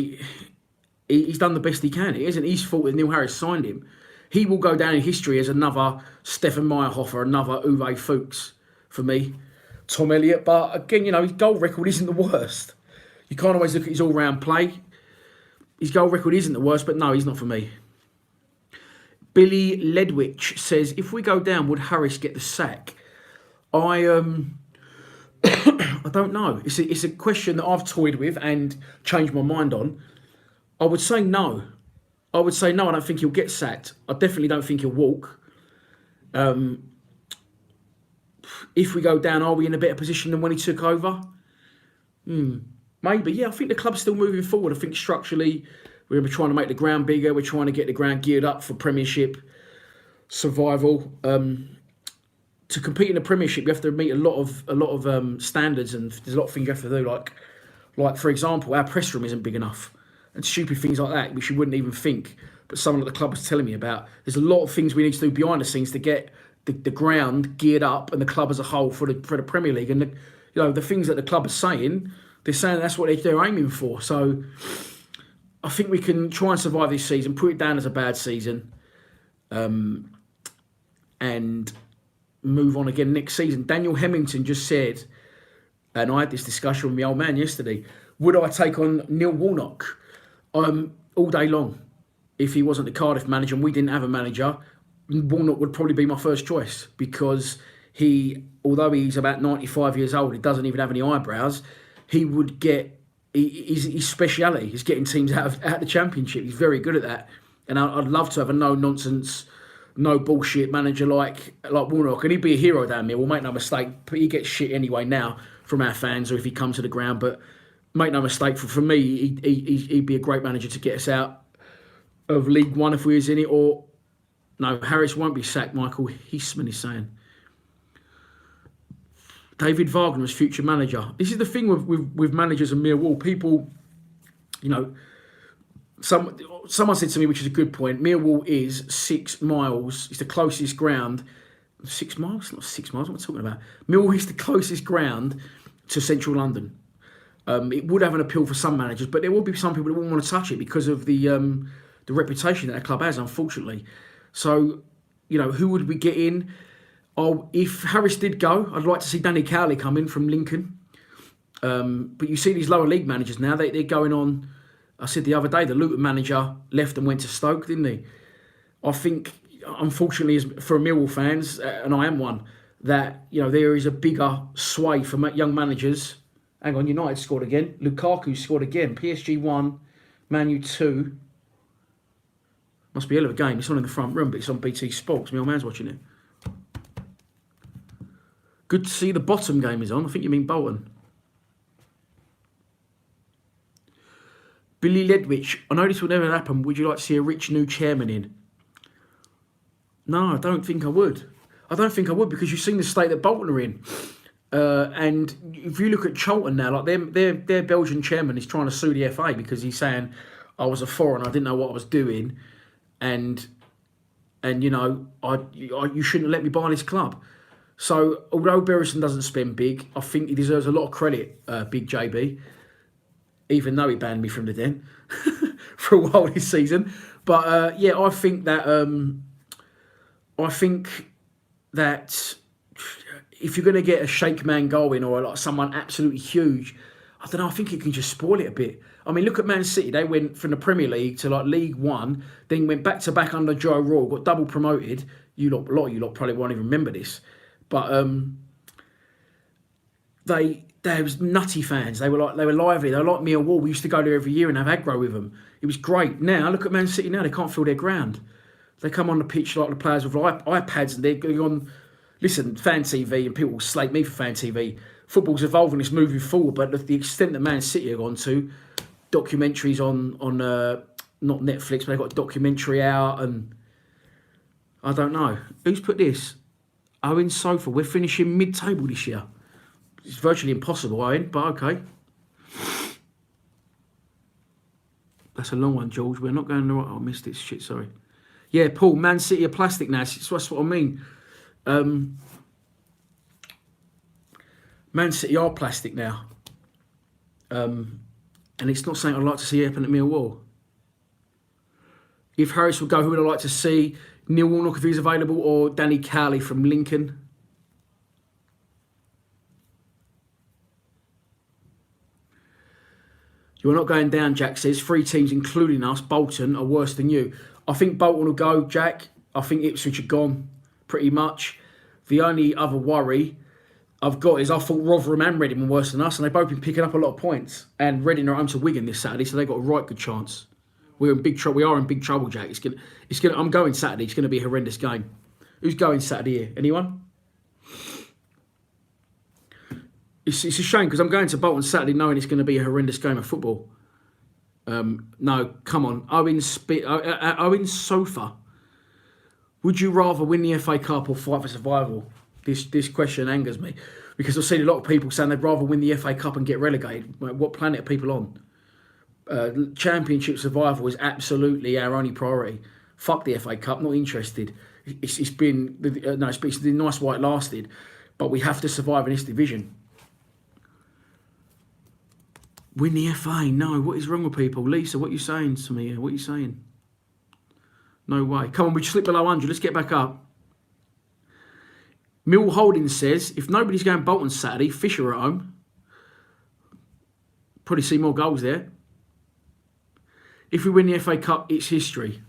He's done the best he can. It isn't his fault that Neil Harris signed him. He will go down in history as another Stefan Meyerhofer, another Uwe Fuchs for me. Tom Elliott, but again, his goal record isn't the worst. You can't always look at his all-round play. His goal record isn't the worst, but no, he's not for me. Billy Ledwich says, if we go down, would Harris get the sack? I don't know. It's a question that I've toyed with and changed my mind on. I would say no. I don't think he'll get sacked. I definitely don't think he'll walk. If we go down, are we in a better position than when he took over? Maybe, yeah. I think the club's still moving forward. I think structurally, we're trying to make the ground bigger. We're trying to get the ground geared up for Premiership survival. To compete in the Premiership, you have to meet a lot of standards, and there's a lot of things you have to do. Like for example, our press room isn't big enough, and stupid things like that, which you wouldn't even think. But someone at the club was telling me about. There's a lot of things we need to do behind the scenes to get the ground geared up and the club as a whole for the Premier League. And the things that the club is saying, they're saying that's what they're aiming for. So I think we can try and survive this season, put it down as a bad season, and move on again next season. Daniel Hemmington just said, and I had this discussion with my old man yesterday, would I take on Neil Warnock? All day long. If he wasn't the Cardiff manager and we didn't have a manager, Warnock would probably be my first choice, because although he's about 95 years old, he doesn't even have any eyebrows. He would get his speciality is getting teams out of the Championship. He's very good at that, and I'd love to have a no nonsense, no bullshit manager like Warnock, and he'd be a hero down there. We'll make no mistake. But he gets shit anyway now from our fans, or if he comes to the ground. But make no mistake, for me, he'd be a great manager to get us out of League One if we was in it. Or no, Harris won't be sacked. Michael Heisman is saying. David Wagner as future manager. This is the thing with managers and Millwall. People, you know, someone said to me, which is a good point, Millwall is 6 miles. It's the closest ground. 6 miles? Not 6 miles. What am I talking about? Millwall is the closest ground to central London. It would have an appeal for some managers, but there will be some people that wouldn't want to touch it because of the reputation that the club has, unfortunately. So, you know, who would we get in? Oh, if Harris did go, I'd like to see Danny Cowley come in from Lincoln. But you see these lower league managers now, they're going on. I said the other day, the Luton manager left and went to Stoke, didn't he? I think, unfortunately, for Millwall fans, and I am one, that, you know, there is a bigger sway for young managers. Hang on, United scored again. Lukaku scored again. PSG 1, Man U 2. Must be a hell of a game. It's not in the front room, but it's on BT Sports. My old man's watching it. Good to see the bottom game is on. I think you mean Bolton. Billy Ledwich. I know this will never happen. Would you like to see a rich new chairman in? No, I don't think I would. I don't think I would, because you've seen the state that Bolton are in. And if you look at Charlton now, like their Belgian chairman is trying to sue the FA because he's saying I was a foreigner, I didn't know what I was doing, and you know, you shouldn't let me buy this club. So, although Berison doesn't spend big, I think he deserves a lot of credit, Big JB, even though he banned me from the den for a while this season. But yeah, I think that if you're going to get a shake man going, or like someone absolutely huge, I don't know, I think it can just spoil it a bit. I mean, look at Man City. They went from the Premier League to like League One, then went back to back under Joe Royle, got double promoted. A lot of you probably won't even remember this. But they was nutty fans. They were lively. They were like Millwall. We used to go there every year and have aggro with them. It was great. Now look at Man City. Now they can't feel their ground. They come on the pitch like the players with iPads, and they're going on. Listen, fan TV, and people will slate me for fan TV. Football's evolving. It's moving forward. But the extent that Man City have gone to, documentaries on not Netflix, but they've got a documentary out, and I don't know who's put this. Owen Sofa, we're finishing mid-table this year. It's virtually impossible, Owen, but okay. That's a long one, George. We're not going the right... Oh, I missed it. Shit, sorry. Yeah, Paul, Man City are plastic now. That's what I mean. Man City are plastic now. And it's not something I'd like to see happen at Millwall. If Harris would go, who would I like to see? Neil Warnock, if he's available, or Danny Cowley from Lincoln. You're not going down, Jack says. 3 teams, including us, Bolton, are worse than you. I think Bolton will go, Jack. I think Ipswich are gone, pretty much. The only other worry I've got is I thought Rotherham and Reading were worse than us, and they've both been picking up a lot of points. And Reading are home to Wigan this Saturday, so they've got a right good chance. We're in big trouble. We are in big trouble, Jack. I'm going Saturday. It's going to be a horrendous game. Who's going Saturday here? Anyone? It's a shame because I'm going to Bolton Saturday knowing it's going to be a horrendous game of football. No, come on. Owen Sofa. Would you rather win the FA Cup or fight for survival? This question angers me because I've seen a lot of people saying they'd rather win the FA Cup and get relegated. What planet are people on? Championship survival is absolutely our only priority. Fuck the FA Cup, not interested. It's been nice while it lasted, but we have to survive in this division. Win the FA? No. What is wrong with people? Lisa, what are you saying to me? What are you saying? No way. Come on, we slipped below 100. Let's get back up. Mill Holdings says, if nobody's going Bolton Saturday, Fisher at home. Probably see more goals there. If we win the FA Cup, it's history.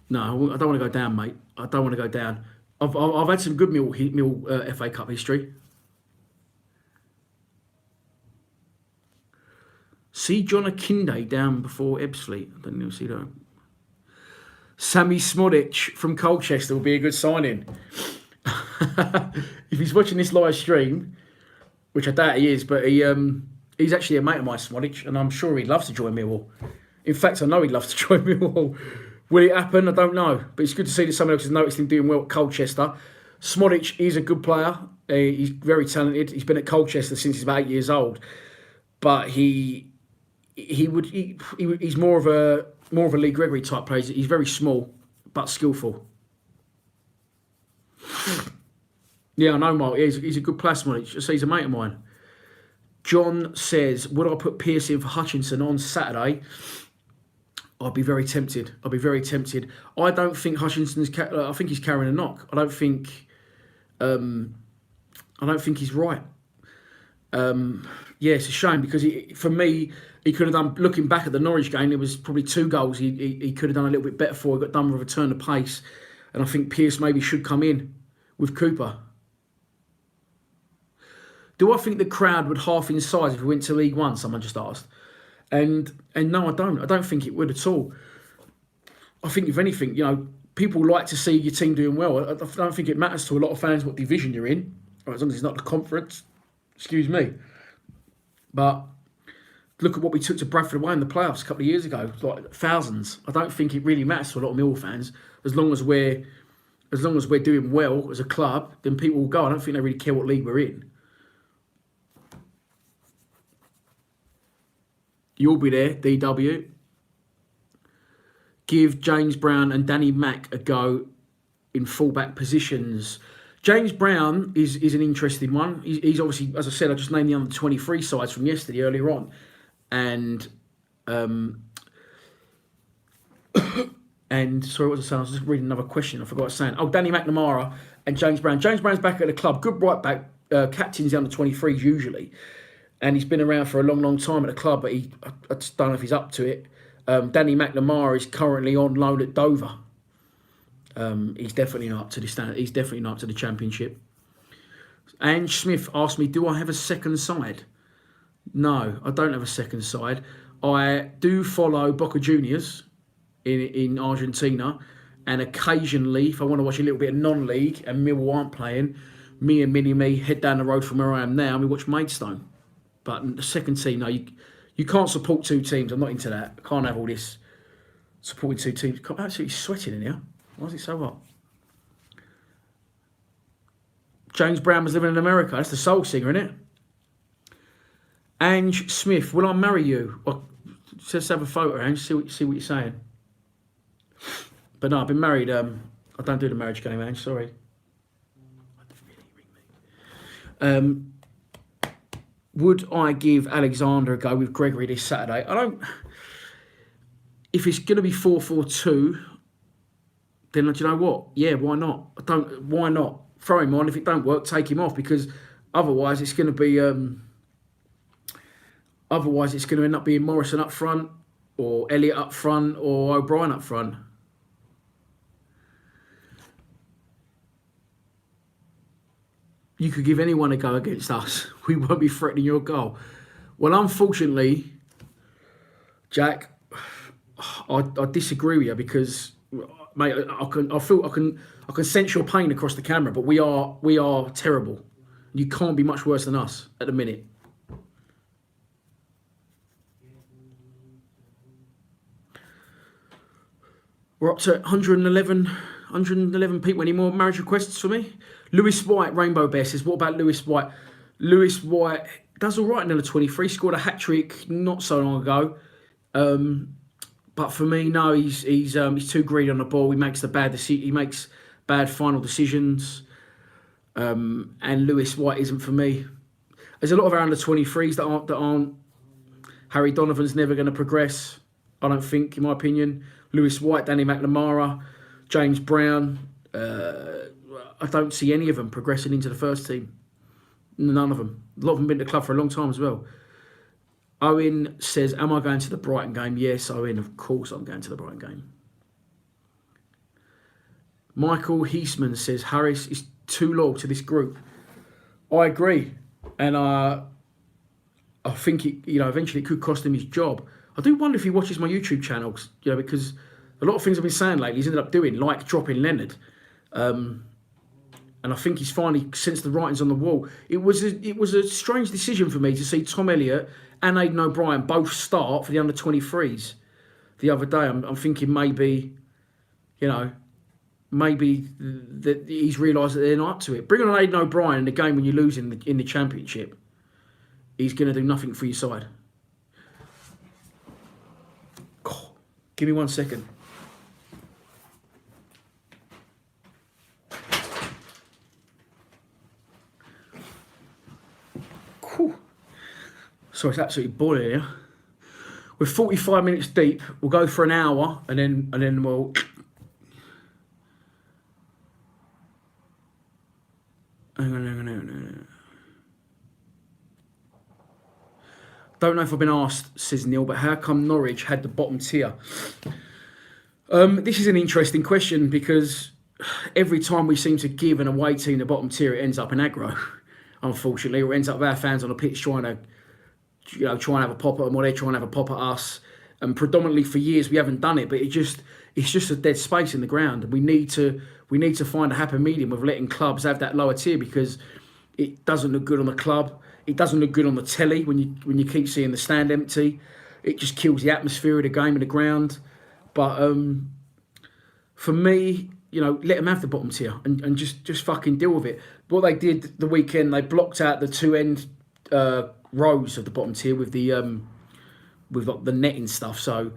No, I don't want to go down, mate. I don't want to go down. I've had some good Mill FA Cup history. See John Akinde down before Ebbsfleet. I don't even see that. Sammy Smodic from Colchester will be a good signing. If he's watching this live stream, which I doubt he is, but he's actually a mate of mine, Smodic, and I'm sure he'd love to join Millwall. In fact, I know he'd love to join Millwall. Will it happen? I don't know. But it's good to see that someone else has noticed him doing well at Colchester. Smodic is a good player. He's very talented. He's been at Colchester since he's about 8 years old. But he's more of a Lee Gregory type player. He's very small but skillful. Yeah, I know, Mark. He's a good player, Smodic. Just he's a mate of mine. John says, would I put Pearce in for Hutchinson on Saturday? I'd be very tempted. I don't think Hutchinson's. I think he's carrying a knock. I don't think he's right. Yeah, it's a shame because for me, he could have done. Looking back at the Norwich game, there was probably 2 goals he could have done a little bit better for. He got done with a turn of pace, and I think Pearce maybe should come in with Cooper. Do I think the crowd would half in size if we went to League One? Someone just asked. And no, I don't. I don't think it would at all. I think if anything, people like to see your team doing well. I don't think it matters to a lot of fans what division you're in, or as long as it's not the conference. Excuse me. But look at what we took to Bradford away in the playoffs a couple of years ago. Like thousands. I don't think it really matters to a lot of Millwall fans. As long as we're doing well as a club, then people will go. I don't think they really care what league we're in. You'll be there, DW. Give James Brown and Danny Mack a go in fullback positions. James Brown is an interesting one. He's obviously, as I said, I just named the under 23 sides from yesterday earlier on. And sorry, what was I saying? I was just reading another question. I forgot what I was saying. Oh, Danny McNamara and James Brown. James Brown's back at the club. Good right back. Captains the under 23s usually. And he's been around for a long, long time at the club, but I just don't know if he's up to it. Danny McNamara is currently on loan at Dover. He's definitely not up to the standard. He's definitely not up to the Championship. Ange Smith asked me, do I have a second side? No, I don't have a second side. I do follow Boca Juniors in Argentina, and occasionally, if I want to watch a little bit of non-league and Millwall aren't playing, me and Mini-Me head down the road from where I am now and we watch Maidstone. But the second team, no, you can't support 2 teams. I'm not into that. I can't have all this supporting 2 teams. I'm absolutely sweating in here. Why is it so hot? James Brown was living in America. That's the soul singer, isn't it? Ange Smith, will I marry you? Well, let's have a photo, Ange. See what you're saying. But no, I've been married. I don't do the marriage game, Ange. Sorry. Would I give Alexander a go with Gregory this Saturday? I don't. If it's going to be 4-4-2, then do you know what? Yeah, why not? Why not? Throw him on. If it don't work, take him off, because otherwise it's going to be. Otherwise it's going to end up being Morrison up front, or Elliott up front, or O'Brien up front. You could give anyone a go against us. We won't be threatening your goal. Well, unfortunately, Jack, I disagree with you because, mate, I can sense your pain across the camera, but we are terrible. You can't be much worse than us at the minute. We're up to 111 people. Any more marriage requests for me? Lewis White, Rainbow Bear says, what about Lewis White? Lewis White does all right in the 23. Scored a hat-trick not so long ago. But for me, no, he's too greedy on the ball. He makes he makes bad final decisions. And Lewis White isn't for me. There's a lot of our under 23s that aren't. Harry Donovan's never going to progress, I don't think, in my opinion. Lewis White, Danny McNamara, James Brown. I don't see any of them progressing into the first team. None of them. A lot of them been to the club for a long time as well. Owen says, am I going to the Brighton game? Yes, Owen, of course I'm going to the Brighton game. Michael Heisman says, Harris is too loyal to this group. I agree. And I think it, eventually it could cost him his job. I do wonder if he watches my YouTube channels, because a lot of things I've been saying lately he's ended up doing, like dropping Leonard. And I think he's finally sensed the writings on the wall. It was a strange decision for me to see Tom Elliott and Aidan O'Brien both start for the under-23s the other day. I'm thinking maybe that he's realised that they're not up to it. Bringing on Aidan O'Brien in the game when you lose in the Championship, he's going to do nothing for your side. Oh, give me 1 second. Sorry, it's absolutely boiling here. We're 45 minutes deep. We'll go for an hour, and then we'll. Hang on. Don't know if I've been asked, says Neil, but how come Norwich had the bottom tier? This is an interesting question because every time we seem to give an away team the bottom tier, it ends up in aggro, unfortunately, or it ends up with our fans on the pitch trying to have a pop at them, or they're trying to have a pop at us. And predominantly for years we haven't done it, but it's just a dead space in the ground. We need to find a happy medium with letting clubs have that lower tier, because it doesn't look good on the club. It doesn't look good on the telly when you keep seeing the stand empty. It just kills the atmosphere of the game in the ground. But for me, let them have the bottom tier and just fucking deal with it. What they did the weekend, they blocked out the two end rows of the bottom tier with the netting stuff. So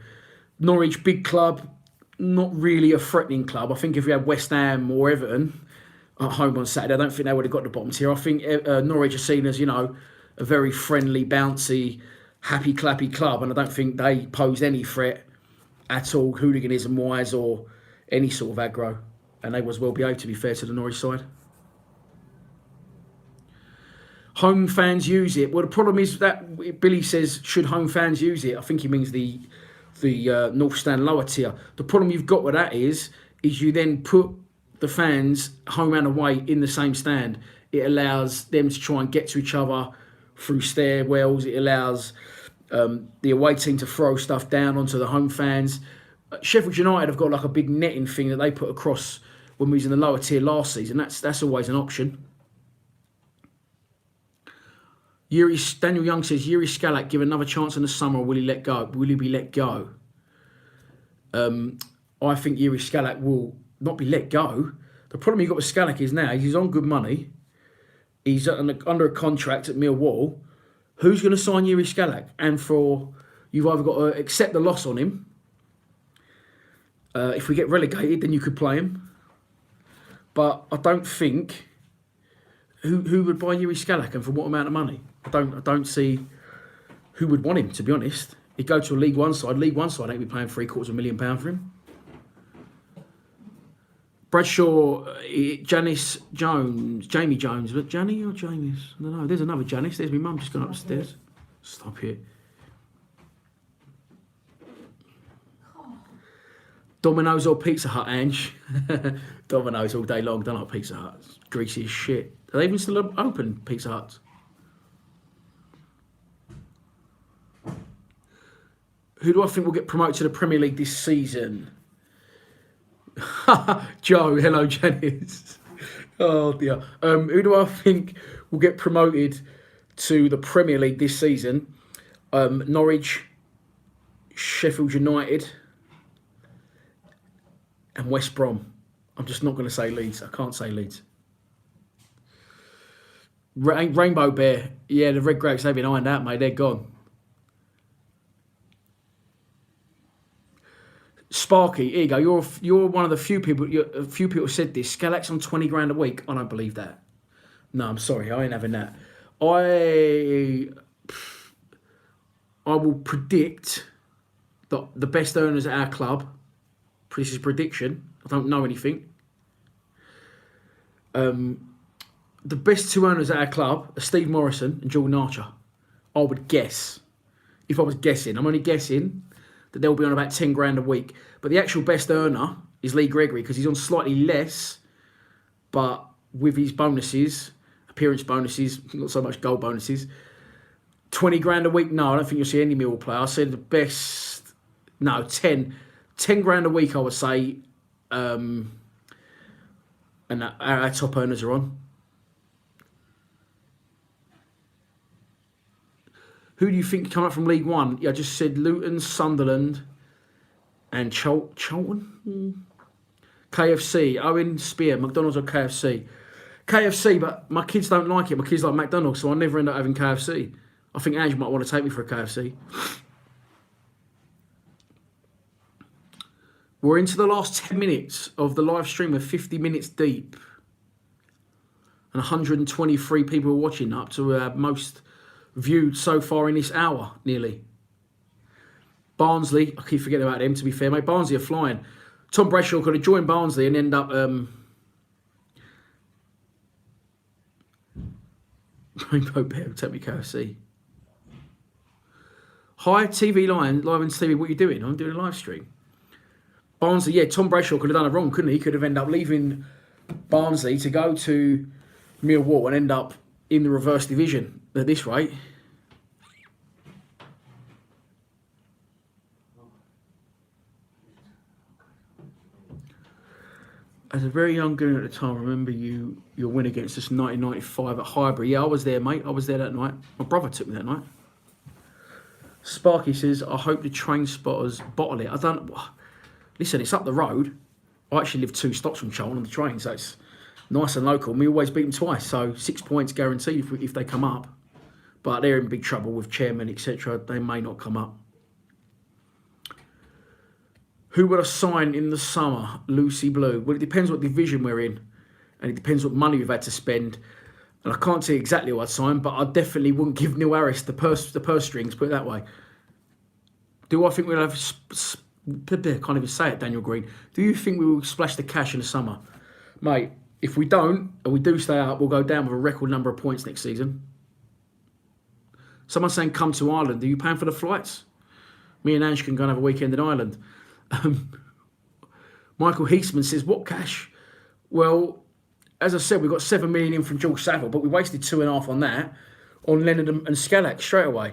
Norwich, big club, not really a threatening club. I think if we had West Ham or Everton at home on Saturday, I don't think they would have got the bottom tier. I think Norwich are seen as a very friendly, bouncy, happy clappy club, and I don't think they posed any threat at all, hooliganism wise or any sort of aggro. And they was well behaved, to be fair to the Norwich side. Home fans use it. Well, the problem is that Billy says, should home fans use it? I think he means the North Stand lower tier. The problem you've got with that is you then put the fans home and away in the same stand. It allows them to try and get to each other through stairwells. It allows the away team to throw stuff down onto the home fans. Sheffield United have got like a big netting thing that they put across when we was in the lower tier last season. That's always an option. Daniel Young says, Yuri Skalak give another chance in the summer, or will he let go? Will he be let go? I think Yuri Skalak will not be let go. The problem you've got with Skalak is now he's on good money. He's under a contract at Millwall. Who's going to sign Yuri Skalak? And you've either got to accept the loss on him. If we get relegated, then you could play him. But I don't think who would buy Yuri Skalak and for what amount of money. I don't see who would want him, to be honest. He'd go to a League One side. League One side ain't be paying £750,000 for him. Bradshaw, Janice Jones, Jamie Jones, but Janny or James? I don't know. There's another Janice. There's my mum just gone upstairs. Stop here. Domino's or Pizza Hut, Ange? Domino's all day long. Don't like Pizza Hut. It's greasy as shit. Are they even still open, Pizza Huts? Who do I think will get promoted to the Premier League this season? Joe, hello, Janice. Oh dear. Who do I think will get promoted to the Premier League this season? Norwich, Sheffield United, and West Brom. I'm just not going to say Leeds. I can't say Leeds. Rainbow Bear. Yeah, the Red Grapes, they've been ironed out, mate. They're gone. Sparky, here you go. You're one of the few people. A few people said this. Skalak's on 20 grand a week. I don't believe that. No, I'm sorry. I ain't having that. I will predict that the best earners at our club. This is prediction. I don't know anything. The best two owners at our club are Steve Morrison and Jordan Archer. I would guess. if I was guessing. I'm only guessing that they'll be on about 10 grand a week. But the actual best earner is Lee Gregory because he's on slightly less, but with his bonuses, appearance bonuses, not so much goal bonuses, 20 grand a week. No, I don't think you'll see any Millwall player. I said the best, no, 10 grand a week, I would say. And our top earners are on. Who do you think come up from League One? Yeah, I just said Luton, Sunderland, and Charlton? KFC, Owen Spear, McDonald's or KFC? KFC, but my kids don't like it. My kids like McDonald's, so I never end up having KFC. I think Ange might want to take me for a KFC. We're into the last 10 minutes of the live stream. We're 50 minutes deep. And 123 people are watching, up to most viewed so far in this hour, nearly. Barnsley, I keep forgetting about them, to be fair, mate. Barnsley are flying. Tom Bradshaw could have joined Barnsley and end up... Rainbow Bear, take me KFC. Hi, TV Lion, Live and TV, what are you doing? I'm doing a live stream. Barnsley, yeah, Tom Bradshaw could have done it wrong, couldn't he? He could have ended up leaving Barnsley to go to Millwall and end up in the reverse division at this rate. As a very young girl at the time, I remember your win against us in 1995 at Highbury. Yeah, I was there, mate. I was there that night. My brother took me that night. Sparky says, I hope the train spotters bottle it. I don't... Listen, it's up the road. I actually live 2 stops from Charlton on the train, so it's nice and local. And we always beat them twice, so 6 points guaranteed if they come up. But they're in big trouble with chairman, etc. They may not come up. Who would I sign in the summer? Lucy Blue. Well, it depends what division we're in. And it depends what money we've had to spend. And I can't say exactly what I'd sign, but I definitely wouldn't give Neil Harris the purse strings, put it that way. Do I think we'll have... I can't even say it, Daniel Green. Do you think we will splash the cash in the summer? Mate, if we don't, and we do stay up, we'll go down with a record number of points next season. Someone's saying, come to Ireland. Are you paying for the flights? Me and Ange can go and have a weekend in Ireland. Michael Heisman says, what cash? Well, as I said, we got 7 million in from George Saville, but we wasted 2.5 on that, on Leonard and Skalak straight away.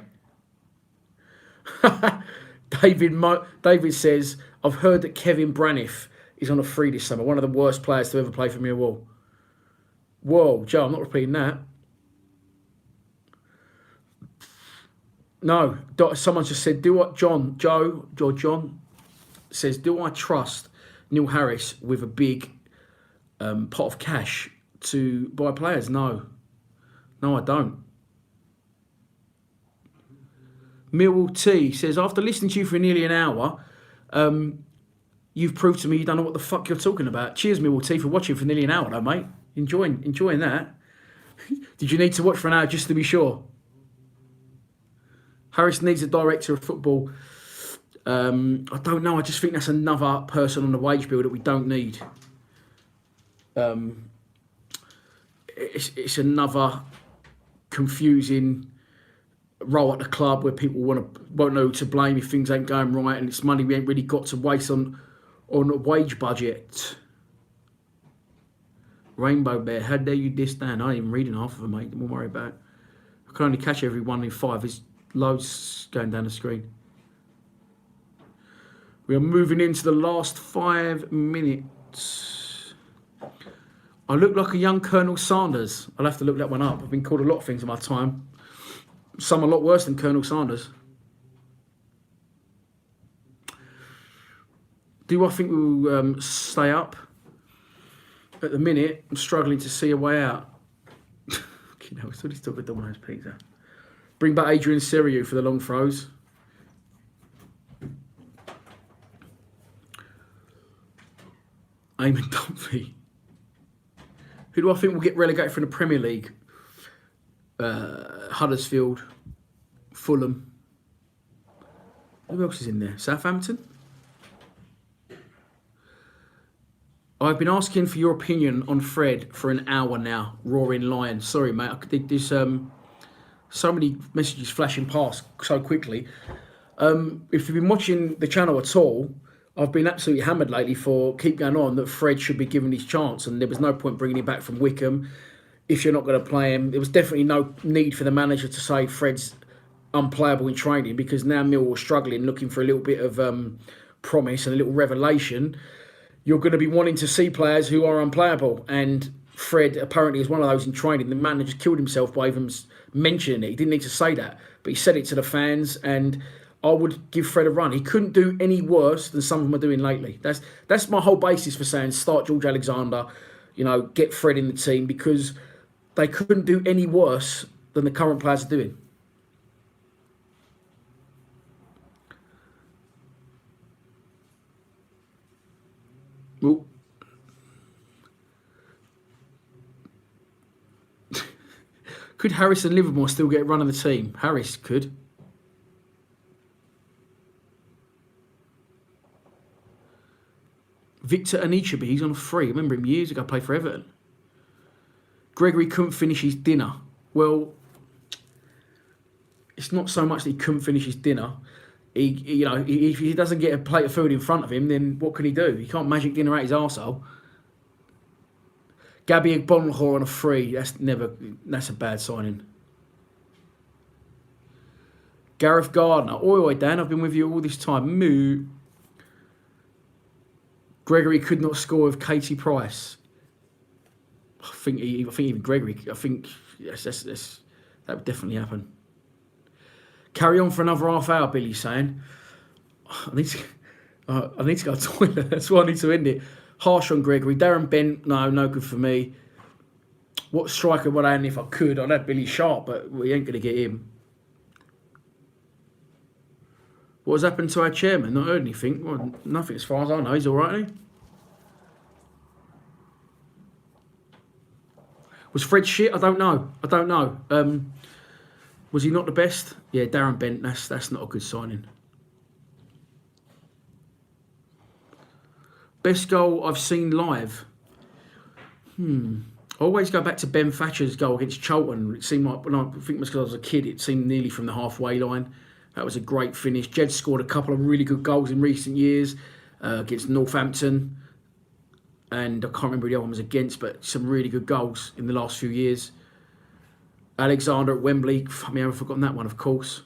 David says, I've heard that Kevin Braniff is on a free this summer. One of the worst players to ever play for Millwall. Whoa, Joe, I'm not repeating that. No, someone just said, John says, do I trust Neil Harris with a big pot of cash to buy players? No, I don't. Millwall T says, after listening to you for nearly an hour, you've proved to me you don't know what the fuck you're talking about. Cheers, Millwall T, for watching for nearly an hour, though, mate. Enjoying that. Did you need to watch for an hour just to be sure? Harris needs a director of football. I don't know. I just think that's another person on the wage bill that we don't need. It's another confusing role at the club where people won't know who to blame if things ain't going right, and it's money we ain't really got to waste on a wage budget. Rainbow Bear, how dare you diss Dan? I ain't even reading half of them, mate. Don't worry about it. I can only catch every 1 in 5. There's loads going down the screen. We are moving into the last 5 minutes. I look like a young Colonel Sanders. I'll have to look that one up. I've been called a lot of things in my time. Some a lot worse than Colonel Sanders. Do I think we'll stay up? At the minute, I'm struggling to see a way out. You know, so he's talking Domino's Pizza. Bring back Adrian Seriou for the long throws. Eamon Dunphy. Who do I think will get relegated from the Premier League? Huddersfield, Fulham. Who else is in there? Southampton? I've been asking for your opinion on Fred for an hour now. Roaring lion. Sorry, mate. I did this. So many messages flashing past so quickly. If you've been watching the channel at all, I've been absolutely hammered lately for keep going on that Fred should be given his chance, and there was no point bringing him back from Wickham if you're not going to play him. There was definitely no need for the manager to say Fred's unplayable in training, because now Millwall are struggling, looking for a little bit of promise and a little revelation. You're going to be wanting to see players who are unplayable, and Fred apparently is one of those in training. The manager killed himself by even mentioning it. He didn't need to say that, but he said it to the fans, and I would give Fred a run. He couldn't do any worse than some of them are doing lately. That's my whole basis for saying start George Alexander, get Fred in the team, because they couldn't do any worse than the current players are doing. Well, could Harris and Livermore still get a run of the team? Harris could. Victor Anichebe, he's on free. I remember him years ago, played for Everton. Gregory couldn't finish his dinner. Well, it's not so much that he couldn't finish his dinner. If he doesn't get a plate of food in front of him, then what can he do? He can't magic dinner out his arsehole. Gabby Bonhor on a free. That's a bad signing. Gareth Gardner. Oi, Dan, I've been with you all this time. Moo. Gregory could not score with Katie Price. I think even Gregory. I think yes, that would definitely happen. Carry on for another half hour, Billy's saying. I need to go to the toilet. That's why I need to end it. Harsh on Gregory. Darren Bent, no good for me. What striker would I have if I could? I'd have Billy Sharp, but we ain't going to get him. What has happened to our chairman? Not heard anything. Well, nothing as far as I know. He's all right, ain't he? Was Fred shit? I don't know. Was he not the best? Yeah, Darren Bent. That's not a good signing. Best goal I've seen live. I always go back to Ben Thatcher's goal against Charlton. It seemed like, I think it was because I was a kid, it seemed nearly from the halfway line. That was a great finish. Jed scored a couple of really good goals in recent years against Northampton. And I can't remember who the other one was against, but some really good goals in the last few years. Alexander at Wembley. I mean, I've forgotten that one, of course.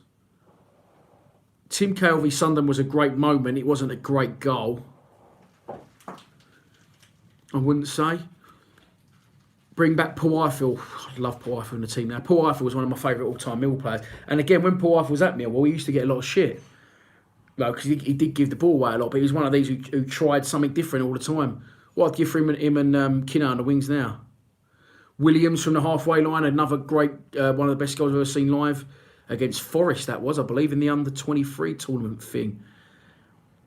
Tim Cahill v Sunderland was a great moment. It wasn't a great goal, I wouldn't say. Bring back Paul Eiffel. I love Paul Eiffel in the team now. Paul Eiffel was one of my favourite all-time Millwall players. And again, when Paul Eiffel was at Millwall, he used to get a lot of shit. Because he did give the ball away a lot, but he was one of these who tried something different all the time. What I'd give for him and Kinner on the wings now. Williams from the halfway line, another great, one of the best goals I've ever seen live. Against Forest, that was, I believe, in the under-23 tournament thing.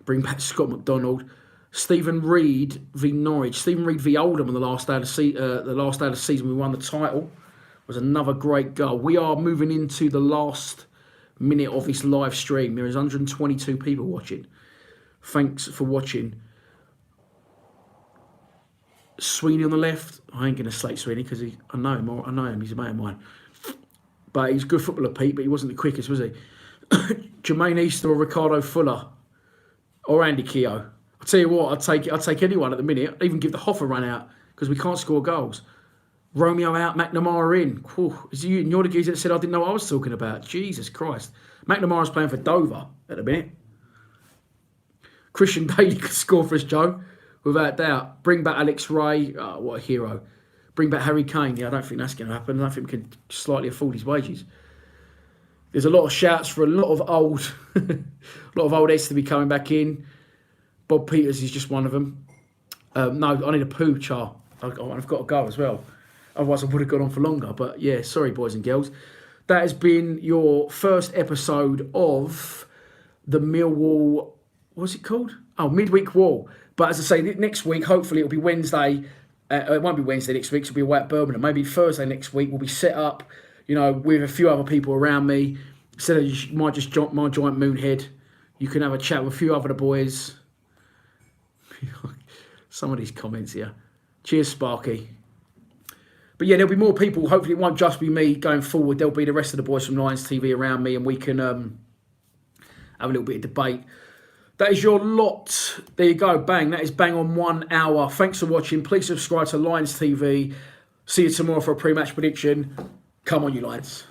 Bring back Scott McDonald. Stephen Reid v Norwich. Stephen Reid v Oldham on the last day of the season. We won the title. Was another great goal. We are moving into the last minute of this live stream. There is 122 people watching. Thanks for watching. Sweeney on the left. I ain't going to slate Sweeney because I know him. He's a mate of mine. But he's a good footballer, Pete, but he wasn't the quickest, was he? Jermaine Easter or Ricardo Fuller or Andy Keogh. I'll tell you what, I'd take anyone at the minute. I'd even give the Hoffa run out because we can't score goals. Romeo out, McNamara in. Whew. You're the geezer that said I didn't know what I was talking about. Jesus Christ. McNamara's playing for Dover at the minute. Christian Daly could score for us, Joe, without doubt. Bring back Alex Ray. Oh, what a hero. Bring back Harry Kane. Yeah, I don't think that's going to happen. I don't think we can slightly afford his wages. There's a lot of shouts for a lot of old heads to be coming back in. Bob Peters is just one of them. No, I need a poo, Char. I've got to go as well. Otherwise, I would have gone on for longer. But yeah, sorry, boys and girls. That has been your first episode of the Millwall. What's it called? Oh, Midweek Wall. But as I say, next week, hopefully, it'll be Wednesday. It won't be Wednesday next week. It'll be away at Birmingham. Maybe Thursday next week. We'll be set up, with a few other people around me. Instead of you might just jump my giant moonhead. You can have a chat with a few other boys. Some of these comments here. Cheers, Sparky. But yeah, there'll be more people. Hopefully it won't just be me going forward. There'll be the rest of the boys from Lions TV around me, and we can have a little bit of debate. That is your lot. There you go. Bang. That is bang on 1 hour. Thanks for watching. Please subscribe to Lions TV. See you tomorrow for a pre-match prediction. Come on, you Lions.